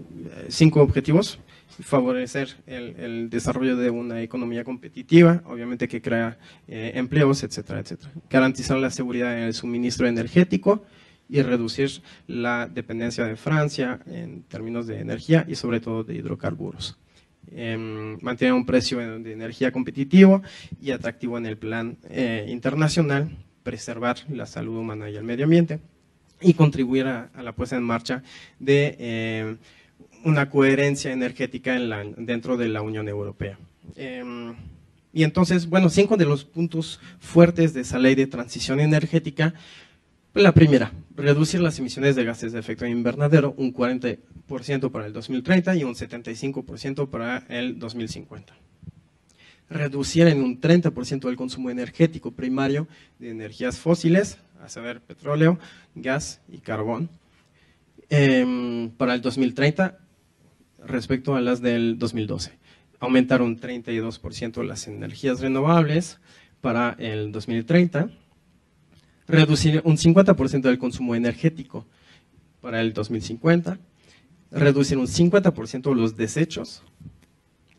5 objetivos: favorecer el desarrollo de una economía competitiva, obviamente que crea empleos, etcétera, etcétera. Garantizar la seguridad en el suministro energético y reducir la dependencia de Francia en términos de energía y sobre todo de hidrocarburos. Mantener un precio de energía competitivo y atractivo en el plan internacional, preservar la salud humana y el medio ambiente, y contribuir a la puesta en marcha de una coherencia energética dentro de la Unión Europea. Y entonces, bueno, 5 de los puntos fuertes de esa ley de transición energética. La primera, reducir las emisiones de gases de efecto invernadero un 40% para el 2030 y un 75% para el 2050. Reducir en un 30% el consumo energético primario de energías fósiles, a saber, petróleo, gas y carbón, para el 2030 respecto a las del 2012. Aumentar un 32% las energías renovables para el 2030. reducir un 50% del consumo energético para el 2050, reducir un 50% los desechos,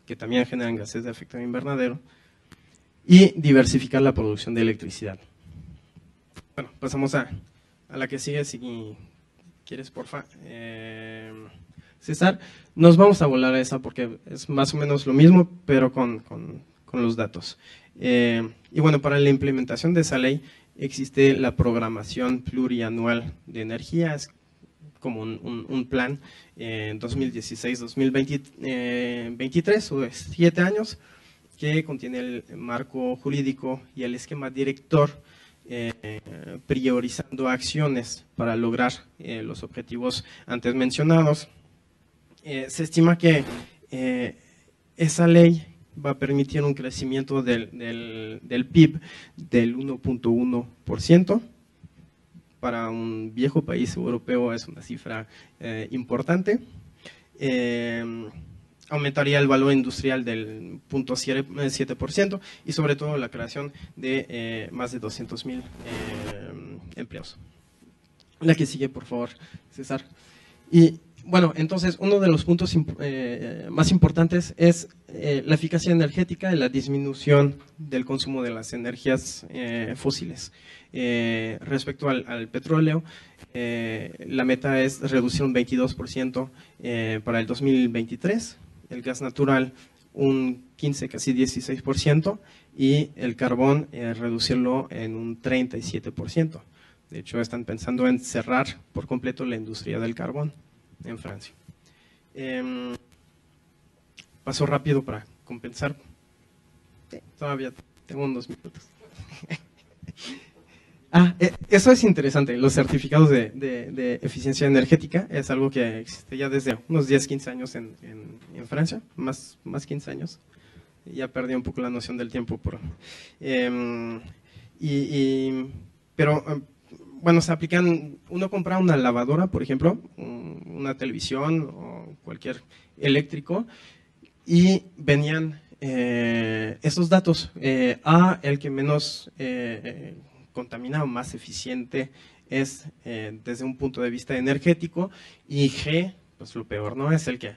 que también generan gases de efecto invernadero, y diversificar la producción de electricidad. Bueno, pasamos a la que sigue, si quieres, porfa. César, nos vamos a volar a esa porque es más o menos lo mismo, pero con los datos. Y bueno, para la implementación de esa ley existe la programación plurianual de energía, es como un plan en 2016-2023, o 7 años, que contiene el marco jurídico y el esquema director, priorizando acciones para lograr los objetivos antes mencionados. Se estima que esa ley va a permitir un crecimiento del PIB del 1.1%. Para un viejo país europeo es una cifra importante. Aumentaría el valor industrial del 0.7% y sobre todo la creación de más de 200.000 empleos. La que sigue, por favor, César. Y bueno, entonces uno de los puntos más importantes es la eficacia energética y la disminución del consumo de las energías fósiles. Respecto al petróleo, la meta es reducir un 22% para el 2023, el gas natural un 15, casi 16%, y el carbón reducirlo en un 37%. De hecho, están pensando en cerrar por completo la industria del carbón en Francia. Paso rápido para compensar. Todavía tengo unos minutos. Eso es interesante, los certificados de eficiencia energética es algo que existe ya desde unos 10, 15 años en Francia, más 15 años. Ya perdí un poco la noción del tiempo. Pero bueno, se aplican, uno compra una lavadora, por ejemplo, una televisión o cualquier eléctrico, y venían esos datos. El que menos contamina o más eficiente es desde un punto de vista energético, y G, pues lo peor, ¿no? Es el que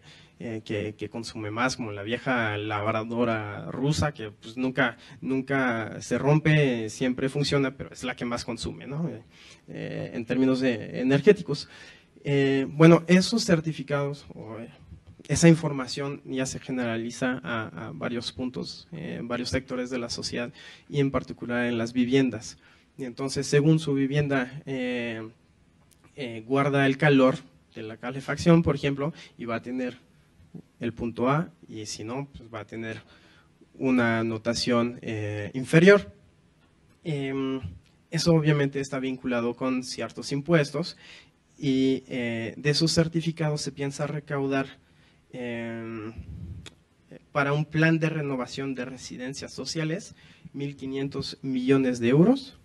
consume más, como la vieja lavadora rusa, que pues nunca se rompe, siempre funciona, pero es la que más consume, ¿no? En términos energéticos. Bueno, esos certificados, esa información ya se generaliza a varios puntos, varios sectores de la sociedad, y en particular en las viviendas. Y entonces, según su vivienda guarda el calor de la calefacción, por ejemplo, y va a tener el punto A, y si no, pues va a tener una notación inferior. Eso obviamente está vinculado con ciertos impuestos, y de esos certificados se piensa recaudar para un plan de renovación de residencias sociales 1.500 millones de euros,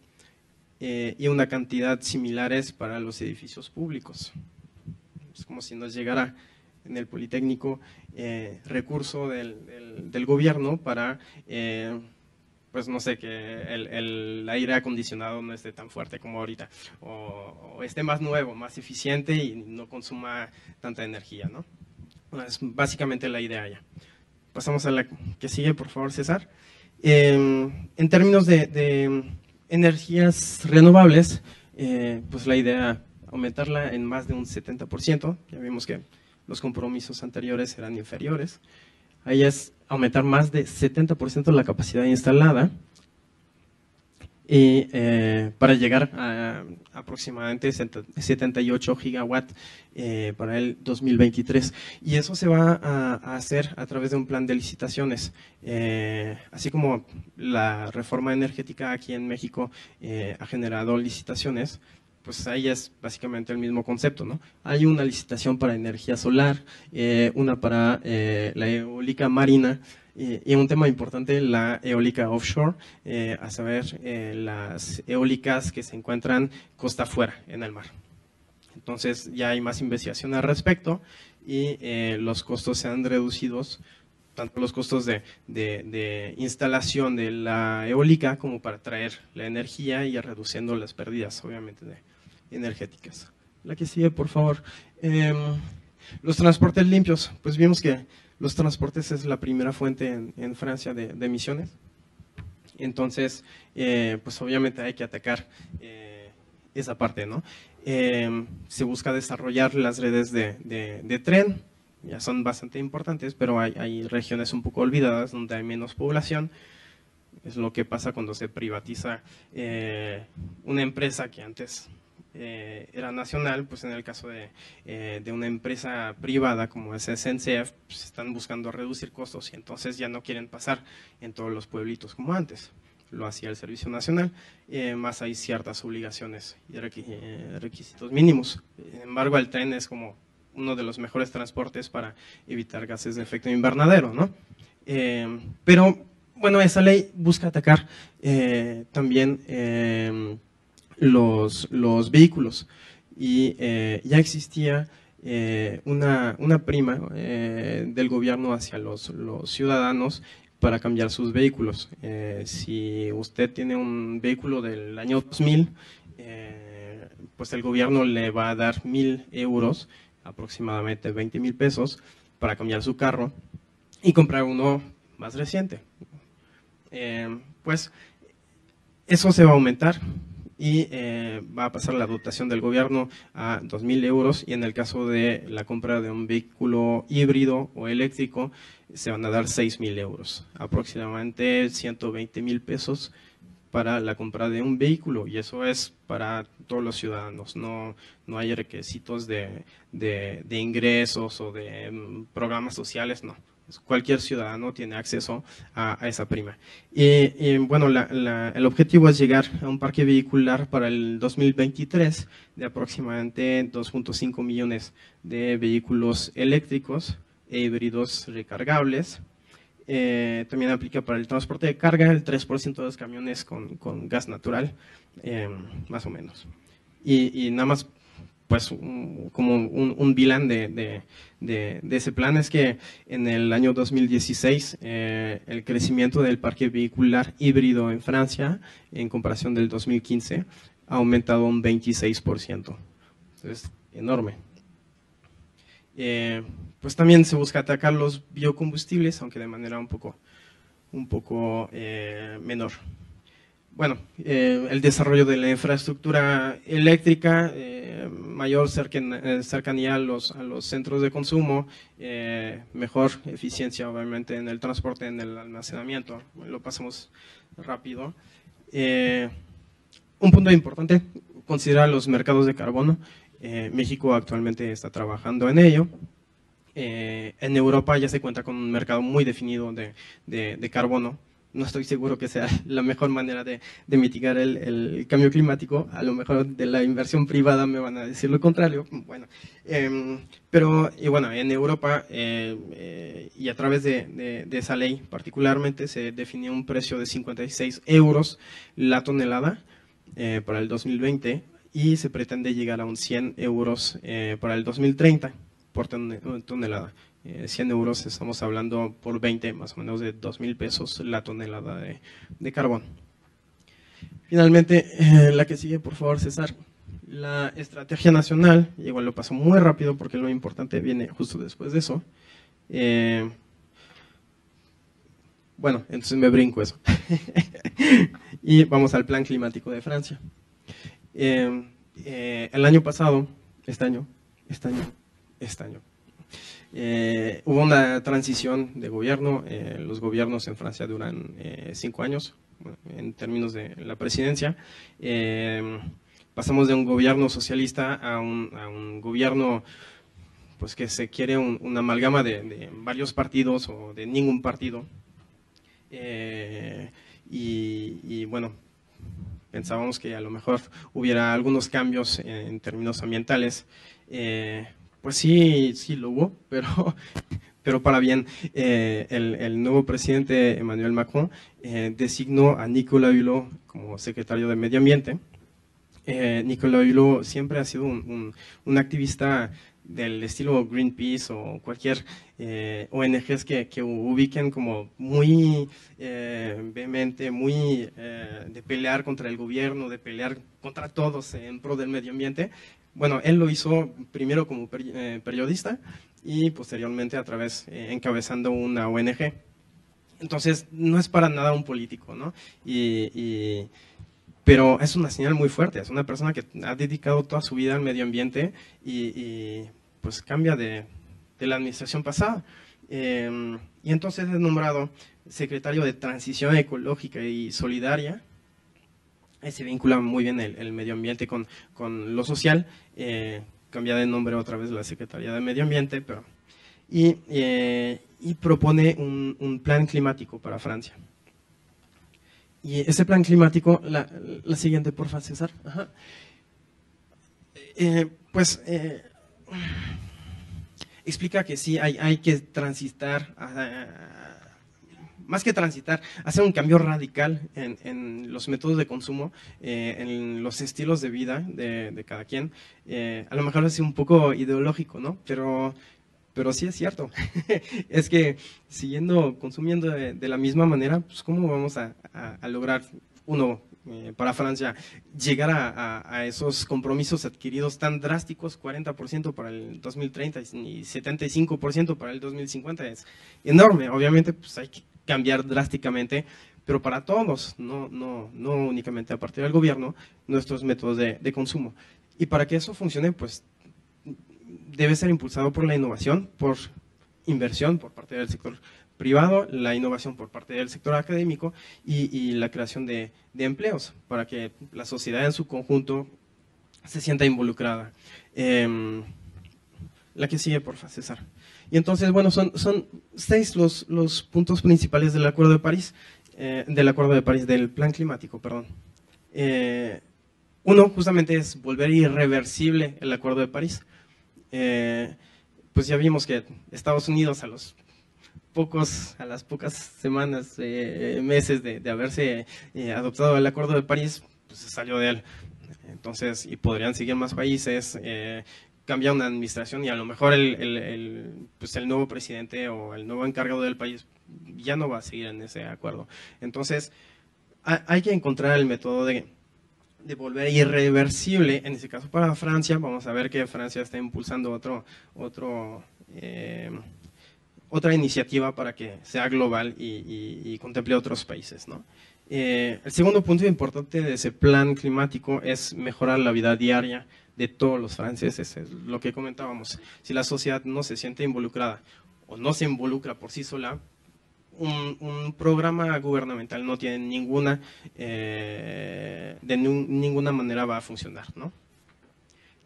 y una cantidad similares para los edificios públicos. Es como si nos llegara en el Politécnico recurso del gobierno para, pues no sé, que el aire acondicionado no esté tan fuerte como ahorita, o esté más nuevo, más eficiente y no consuma tanta energía, ¿no? Es básicamente la idea ya. Pasamos a la que sigue, por favor, César. En términos de energías renovables, pues la idea aumentarla en más de un 70%, ya vimos que los compromisos anteriores eran inferiores. Ahí es aumentar más de 70% la capacidad instalada, y para llegar a aproximadamente 78 gigawatts para el 2023. Y eso se va a hacer a través de un plan de licitaciones. Así como la reforma energética aquí en México ha generado licitaciones, pues ahí es básicamente el mismo concepto, ¿no? Hay una licitación para energía solar, una para la eólica marina, y un tema importante, la eólica offshore, a saber, las eólicas que se encuentran costa afuera en el mar. Entonces ya hay más investigación al respecto, y los costos se han reducido tanto los costos de instalación de la eólica como para traer la energía y reduciendo las pérdidas, obviamente, energéticas. La que sigue, por favor. Los transportes limpios, pues vimos que los transportes es la primera fuente en Francia de emisiones. Entonces, pues obviamente hay que atacar esa parte, ¿no? Se busca desarrollar las redes de tren, ya son bastante importantes, pero hay regiones un poco olvidadas donde hay menos población. Es lo que pasa cuando se privatiza una empresa que antes era nacional. Pues en el caso de una empresa privada como es SNCF, pues están buscando reducir costos y entonces ya no quieren pasar en todos los pueblitos como antes. Lo hacía el Servicio Nacional, más hay ciertas obligaciones y requisitos mínimos. Sin embargo, el tren es como uno de los mejores transportes para evitar gases de efecto invernadero, ¿no? Pero, bueno, esa ley busca atacar también los vehículos. Y ya existía una prima del gobierno hacia los ciudadanos para cambiar sus vehículos. Si usted tiene un vehículo del año 2000, pues el gobierno le va a dar 1.000 euros, aproximadamente 20,000 pesos, para cambiar su carro y comprar uno más reciente. Pues eso se va a aumentar y va a pasar la dotación del gobierno a 2,000 euros, y en el caso de la compra de un vehículo híbrido o eléctrico se van a dar 6,000 euros, aproximadamente 120,000 pesos para la compra de un vehículo, y eso es para todos los ciudadanos. No hay requisitos de ingresos o de programas sociales, no. Cualquier ciudadano tiene acceso a esa prima. Y bueno, el objetivo es llegar a un parque vehicular para el 2023 de aproximadamente 2.5 millones de vehículos eléctricos e híbridos recargables. También aplica para el transporte de carga, el 3% de los camiones con gas natural, más o menos. Y nada más, pues como un bilan de ese plan es que en el año 2016 el crecimiento del parque vehicular híbrido en Francia en comparación del 2015 ha aumentado un 26%. Entonces, enorme. Pues también se busca atacar los biocombustibles, aunque de manera un poco menor. Bueno, el desarrollo de la infraestructura eléctrica, mayor cercanía a los centros de consumo, mejor eficiencia obviamente en el transporte, en el almacenamiento. Lo pasamos rápido. Un punto importante, considerar los mercados de carbono. México actualmente está trabajando en ello. En Europa ya se cuenta con un mercado muy definido de carbono. No estoy seguro que sea la mejor manera de mitigar el cambio climático. A lo mejor de la inversión privada me van a decir lo contrario. Bueno, pero bueno, en Europa y a través de esa ley particularmente se definió un precio de 56 euros la tonelada para el 2020 y se pretende llegar a un 100 euros para el 2030 por tonelada. 100 euros, estamos hablando por 20, más o menos de 2,000 pesos la tonelada de carbón. Finalmente, la que sigue, por favor, César. La estrategia nacional, igual lo paso muy rápido porque lo importante viene justo después de eso. Bueno, entonces me brinco eso. Y vamos al plan climático de Francia. El año pasado, este año, hubo una transición de gobierno. Los gobiernos en Francia duran 5 años, en términos de la presidencia. Pasamos de un gobierno socialista a un gobierno pues que se quiere una amalgama de varios partidos o de ningún partido. Y bueno, pensábamos que a lo mejor hubiera algunos cambios en términos ambientales. Pues sí lo hubo, pero para bien. El nuevo presidente Emmanuel Macron designó a Nicolas Hulot como secretario de Medio Ambiente. Nicolas Hulot siempre ha sido un activista del estilo Greenpeace o cualquier ONGs que ubiquen como muy vehemente, muy de pelear contra el gobierno, de pelear contra todos en pro del medio ambiente. Bueno, él lo hizo primero como periodista y posteriormente a través, encabezando una ONG. Entonces, no es para nada un político, ¿no? Pero es una señal muy fuerte, es una persona que ha dedicado toda su vida al medio ambiente y pues cambia de la administración pasada. Y entonces es nombrado secretario de Transición Ecológica y Solidaria. Ahí se vincula muy bien el medio ambiente con lo social. Cambia de nombre otra vez la Secretaría de Medio Ambiente, pero y propone un plan climático para Francia. Y ese plan climático, la siguiente, porfa, César. Ajá. Explica que sí, hay que transitar, más que transitar, hacer un cambio radical en los métodos de consumo, en los estilos de vida de cada quien. A lo mejor es un poco ideológico, ¿no? Pero sí es cierto. Es que consumiendo de la misma manera, pues ¿cómo vamos a lograr, para Francia, llegar a esos compromisos adquiridos tan drásticos, 40% para el 2030 y 75% para el 2050? Es enorme. Obviamente pues hay que cambiar drásticamente, pero para todos, no únicamente a partir del gobierno, nuestros métodos de consumo. Y para que eso funcione, pues debe ser impulsado por la innovación, por inversión por parte del sector privado, la innovación por parte del sector académico y la creación de empleos para que la sociedad en su conjunto se sienta involucrada. La que sigue, porfa, César. Y entonces, bueno, son 6 los puntos principales del Acuerdo de París, del Plan Climático, perdón. Uno, justamente, es volver irreversible el Acuerdo de París. Pues ya vimos que Estados Unidos a las pocas semanas, meses de haberse adoptado el Acuerdo de París, pues se salió de él. Entonces, y podrían seguir más países, cambia una administración y a lo mejor pues el nuevo presidente o el nuevo encargado del país ya no va a seguir en ese acuerdo. Entonces, hay que encontrar el método de volver irreversible, en ese caso para Francia. Vamos a ver que Francia está impulsando otra iniciativa para que sea global y contemple otros países, ¿no? El segundo punto importante de ese plan climático es mejorar la vida diaria de todos los franceses, es lo que comentábamos. Si la sociedad no se siente involucrada o no se involucra por sí sola, un programa gubernamental no tiene ninguna manera va a funcionar, ¿no?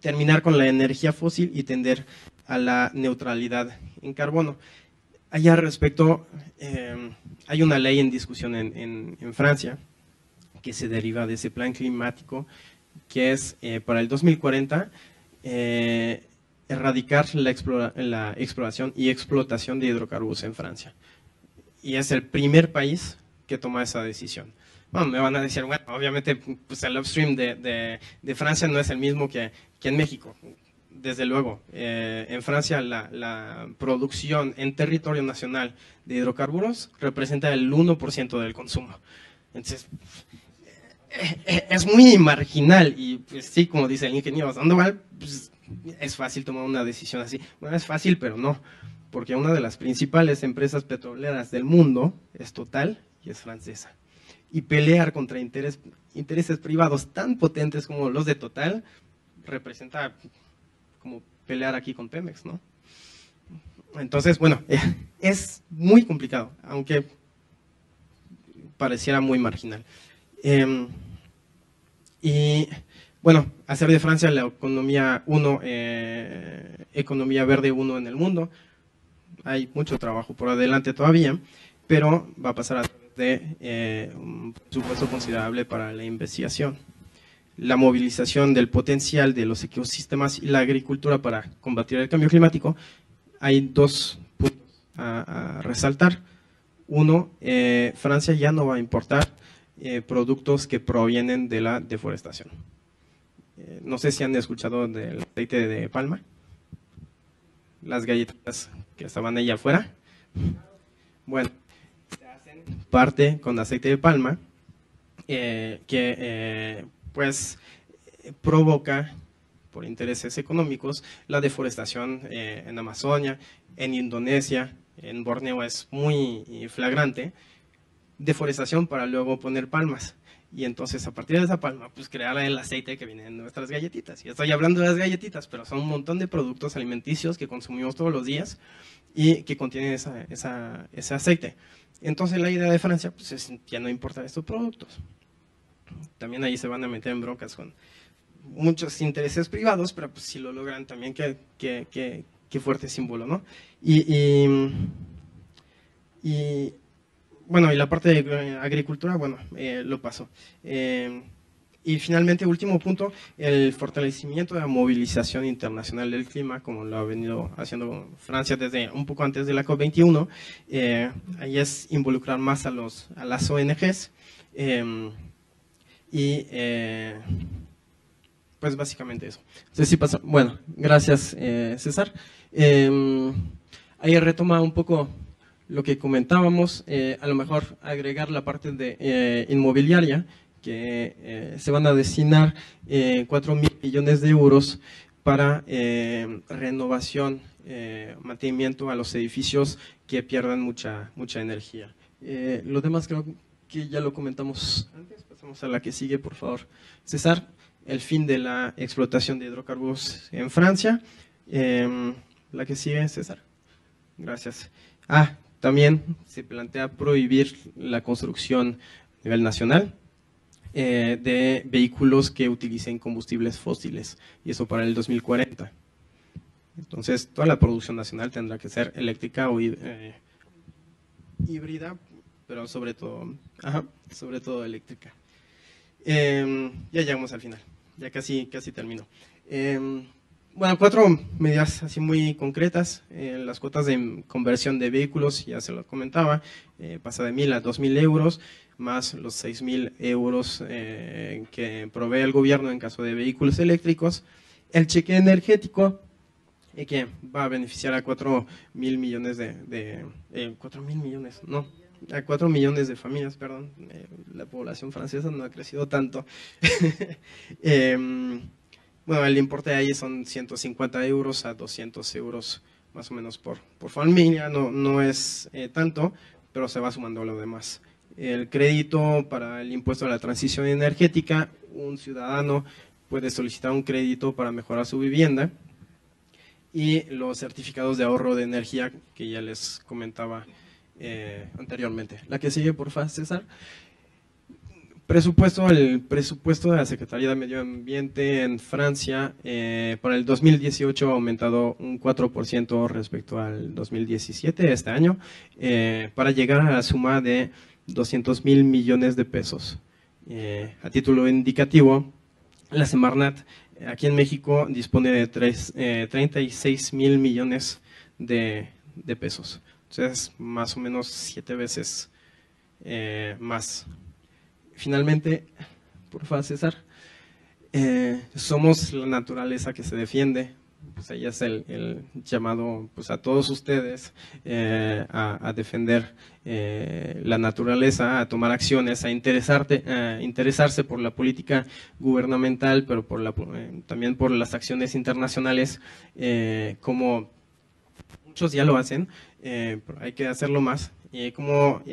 Terminar con la energía fósil y tender a la neutralidad en carbono. Allá respecto, hay una ley en discusión en Francia que se deriva de ese plan climático, que es para el 2040 erradicar la exploración y explotación de hidrocarburos en Francia. Y es el primer país que toma esa decisión. Bueno, me van a decir, bueno, obviamente pues el upstream de Francia no es el mismo que en México. Desde luego, en Francia la producción en territorio nacional de hidrocarburos representa el 1% del consumo. Entonces, es muy marginal y pues sí, como dice el ingeniero Sandoval, pues, es fácil tomar una decisión así. Bueno, es fácil, pero no, porque una de las principales empresas petroleras del mundo es Total y es francesa. Y pelear contra intereses privados tan potentes como los de Total representa como pelear aquí con Pemex, ¿no? Entonces, bueno, es muy complicado, aunque pareciera muy marginal. Y bueno, hacer de Francia la economía economía verde 1 en el mundo. Hay mucho trabajo por adelante todavía, pero va a pasar a través de un presupuesto considerable para la investigación. La movilización del potencial de los ecosistemas y la agricultura para combatir el cambio climático. Hay 2 puntos a resaltar. Uno, Francia ya no va a importar productos que provienen de la deforestación. No sé si han escuchado del aceite de palma. las galletitas que estaban ahí afuera. Bueno, se hacen parte con aceite de palma, que pues provoca, por intereses económicos, la deforestación en Amazonia, en Indonesia, en Borneo es muy flagrante, deforestación para luego poner palmas. Y entonces a partir de esa palma, pues crear el aceite que viene en nuestras galletitas. Y estoy hablando de las galletitas, pero son un montón de productos alimenticios que consumimos todos los días y que contienen ese aceite. Entonces la idea de Francia pues, es ya no importar estos productos. También ahí se van a meter en broncas con muchos intereses privados, pero pues si lo logran también, qué fuerte símbolo, ¿no? Bueno, y la parte de agricultura, bueno, lo paso. Y finalmente, último punto, el fortalecimiento de la movilización internacional del clima, como lo ha venido haciendo Francia desde un poco antes de la COP21. Ahí es involucrar más a las ONGs. Pues básicamente eso. Entonces, sí pasa. Bueno, gracias, César. Ahí retoma un poco lo que comentábamos, a lo mejor agregar la parte de inmobiliaria, que se van a destinar 4.000 millones de euros para renovación, mantenimiento a los edificios que pierdan mucha energía. Lo demás creo que ya lo comentamos antes. Pasamos a la que sigue, por favor. César, el fin de la explotación de hidrocarburos en Francia. La que sigue, César. Gracias. También se plantea prohibir la construcción a nivel nacional de vehículos que utilicen combustibles fósiles, y eso para el 2040. Entonces, toda la producción nacional tendrá que ser eléctrica o híbrida, pero sobre todo eléctrica. Ya llegamos al final, ya casi termino. Bueno, 4 medidas así muy concretas. Las cuotas de conversión de vehículos, ya se lo comentaba, pasa de 1.000 a 2.000 euros, más los 6.000 euros que provee el gobierno en caso de vehículos eléctricos. El cheque energético, que va a beneficiar a 4.000 millones a 4 millones de familias, perdón. La población francesa no ha crecido tanto. Bueno, el importe de ahí son 150 euros a 200 euros más o menos por familia, no es tanto, pero se va sumando lo demás. El crédito para el impuesto a la transición energética, un ciudadano puede solicitar un crédito para mejorar su vivienda, y los certificados de ahorro de energía que ya les comentaba anteriormente. La que sigue, por favor, César. El presupuesto de la Secretaría de Medio Ambiente en Francia para el 2018 ha aumentado un 4% respecto al 2017, este año, para llegar a la suma de 200.000 millones de pesos. A título indicativo, la Semarnat aquí en México dispone de 36.000 millones de pesos. Entonces, más o menos 7 veces más. Finalmente, por favor, César, somos la naturaleza que se defiende. Pues ella es el llamado pues, a todos ustedes a defender la naturaleza, a tomar acciones, a interesarse por la política gubernamental, pero también por las acciones internacionales, como muchos ya lo hacen, pero hay que hacerlo más. Y como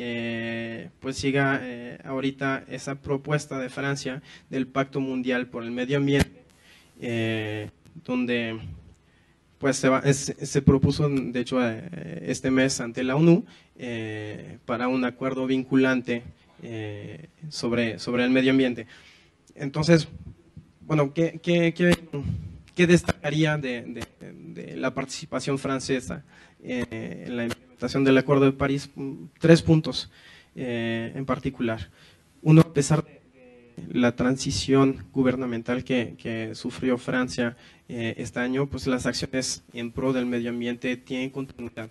pues llega ahorita esa propuesta de Francia del Pacto Mundial por el Medio Ambiente, donde pues se propuso, de hecho, este mes ante la ONU para un acuerdo vinculante sobre el medio ambiente. Entonces, bueno, ¿qué destacaría de la participación francesa en la implementación del Acuerdo de París? 3 puntos en particular. Uno, a pesar de la transición gubernamental que sufrió Francia este año, pues las acciones en pro del medio ambiente tienen continuidad.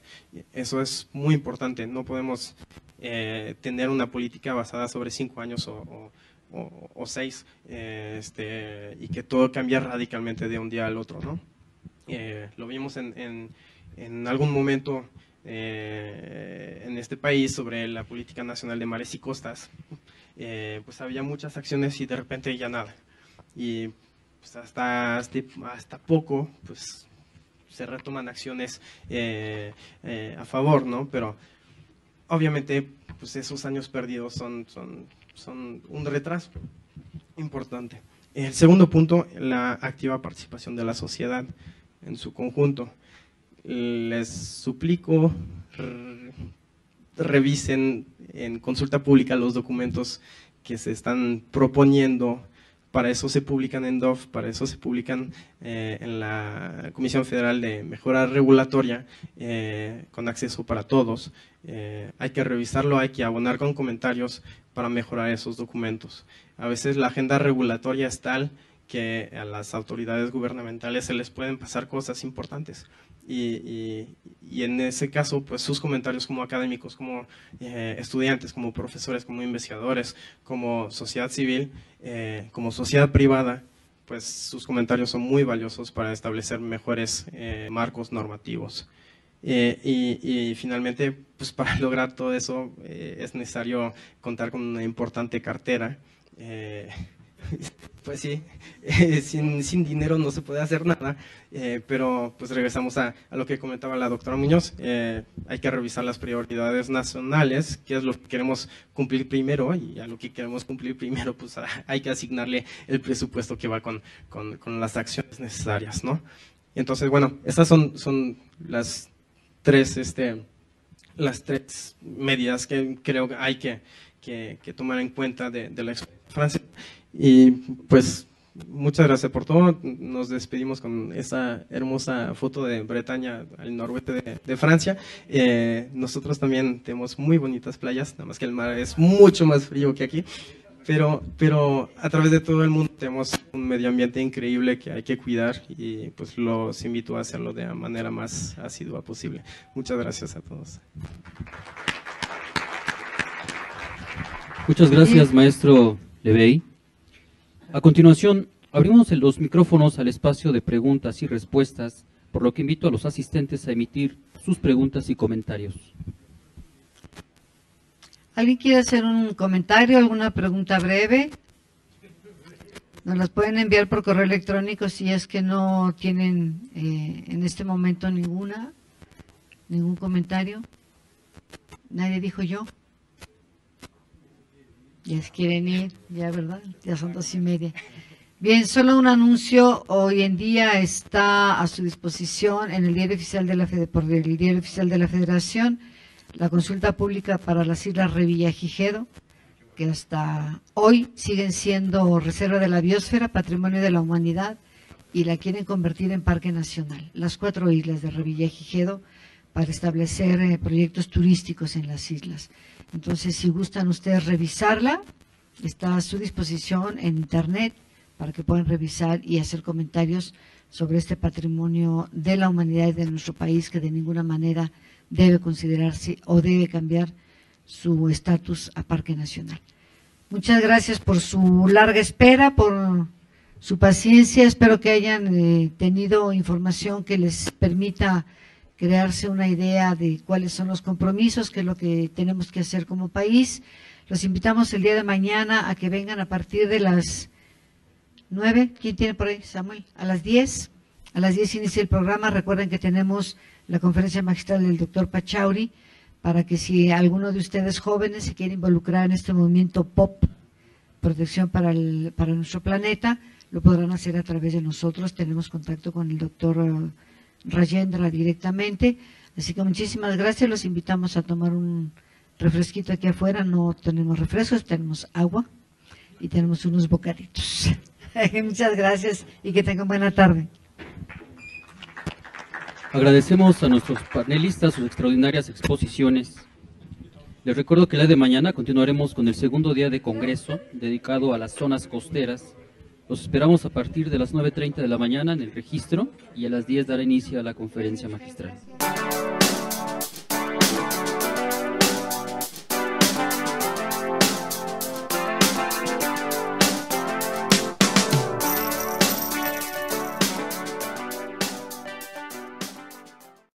Eso es muy importante. No podemos tener una política basada sobre 5 años o 6 y que todo cambie radicalmente de un día al otro, ¿no? Lo vimos en en algún momento en este país sobre la política nacional de mares y costas, pues había muchas acciones y de repente ya nada. Y pues hasta poco pues se retoman acciones a favor, ¿no? Pero obviamente pues esos años perdidos son un retraso importante. El segundo punto, la activa participación de la sociedad en su conjunto. Les suplico revisen en consulta pública los documentos que se están proponiendo. Para eso se publican en DOF, para eso se publican en la Comisión Federal de Mejora Regulatoria, con acceso para todos. Hay que revisarlo, hay que abonar con comentarios para mejorar esos documentos. A veces la agenda regulatoria es tal que a las autoridades gubernamentales se les pueden pasar cosas importantes. Y en ese caso, pues sus comentarios como académicos, como estudiantes, como profesores, como investigadores, como sociedad civil, como sociedad privada, pues sus comentarios son muy valiosos para establecer mejores marcos normativos. Y finalmente, pues para lograr todo eso es necesario contar con una importante cartera. Pues sí, sin dinero no se puede hacer nada, pero pues regresamos a lo que comentaba la doctora Muñoz. Hay que revisar las prioridades nacionales, qué es lo que queremos cumplir primero, y a lo que queremos cumplir primero pues hay que asignarle el presupuesto que va con las acciones necesarias, ¿no? Entonces, bueno, estas son las tres medidas que creo que hay que tomar en cuenta de la experiencia francesa. Y pues muchas gracias por todo. Nos despedimos con esa hermosa foto de Bretaña al noroeste de Francia. Nosotros también tenemos muy bonitas playas, nada más que el mar es mucho más frío que aquí, pero a través de todo el mundo tenemos un medio ambiente increíble que hay que cuidar, y pues los invito a hacerlo de la manera más asidua posible. Muchas gracias a todos. Muchas gracias, maestro Levey. A continuación, abrimos los micrófonos al espacio de preguntas y respuestas, por lo que invito a los asistentes a emitir sus preguntas y comentarios. ¿Alguien quiere hacer un comentario, alguna pregunta breve? Nos las pueden enviar por correo electrónico si es que no tienen en este momento ningún comentario. Nadie dijo yo. Ya se quieren ir, ya, ¿verdad? Ya son 2:30. Bien, solo un anuncio. Hoy en día está a su disposición en el Diario Oficial de la Federación la consulta pública para las Islas Revillagigedo, que hasta hoy siguen siendo reserva de la biosfera, patrimonio de la humanidad, y la quieren convertir en parque nacional. Las 4 islas de Revillagigedo, para establecer proyectos turísticos en las islas. Entonces, si gustan ustedes revisarla, está a su disposición en internet para que puedan revisar y hacer comentarios sobre este patrimonio de la humanidad y de nuestro país, que de ninguna manera debe considerarse o debe cambiar su estatus a parque nacional. Muchas gracias por su larga espera, por su paciencia. Espero que hayan tenido información que les permita crearse una idea de cuáles son los compromisos, qué es lo que tenemos que hacer como país. Los invitamos el día de mañana a que vengan a partir de las 9. ¿Quién tiene por ahí, Samuel? A las 10. A las 10 inicia el programa. Recuerden que tenemos la conferencia magistral del doctor Pachauri, para que si alguno de ustedes jóvenes se quiere involucrar en este movimiento POP, protección para nuestro planeta, lo podrán hacer a través de nosotros. Tenemos contacto con el doctor Rajendra directamente, así que muchísimas gracias. Los invitamos a tomar un refresquito aquí afuera. No tenemos refrescos, tenemos agua y tenemos unos bocaditos. Muchas gracias y que tengan buena tarde. Agradecemos a nuestros panelistas sus extraordinarias exposiciones. Les recuerdo que el día de mañana continuaremos con el segundo día de congreso dedicado a las zonas costeras. Los esperamos a partir de las 9:30 de la mañana en el registro, y a las 10 dará inicio a la conferencia magistral.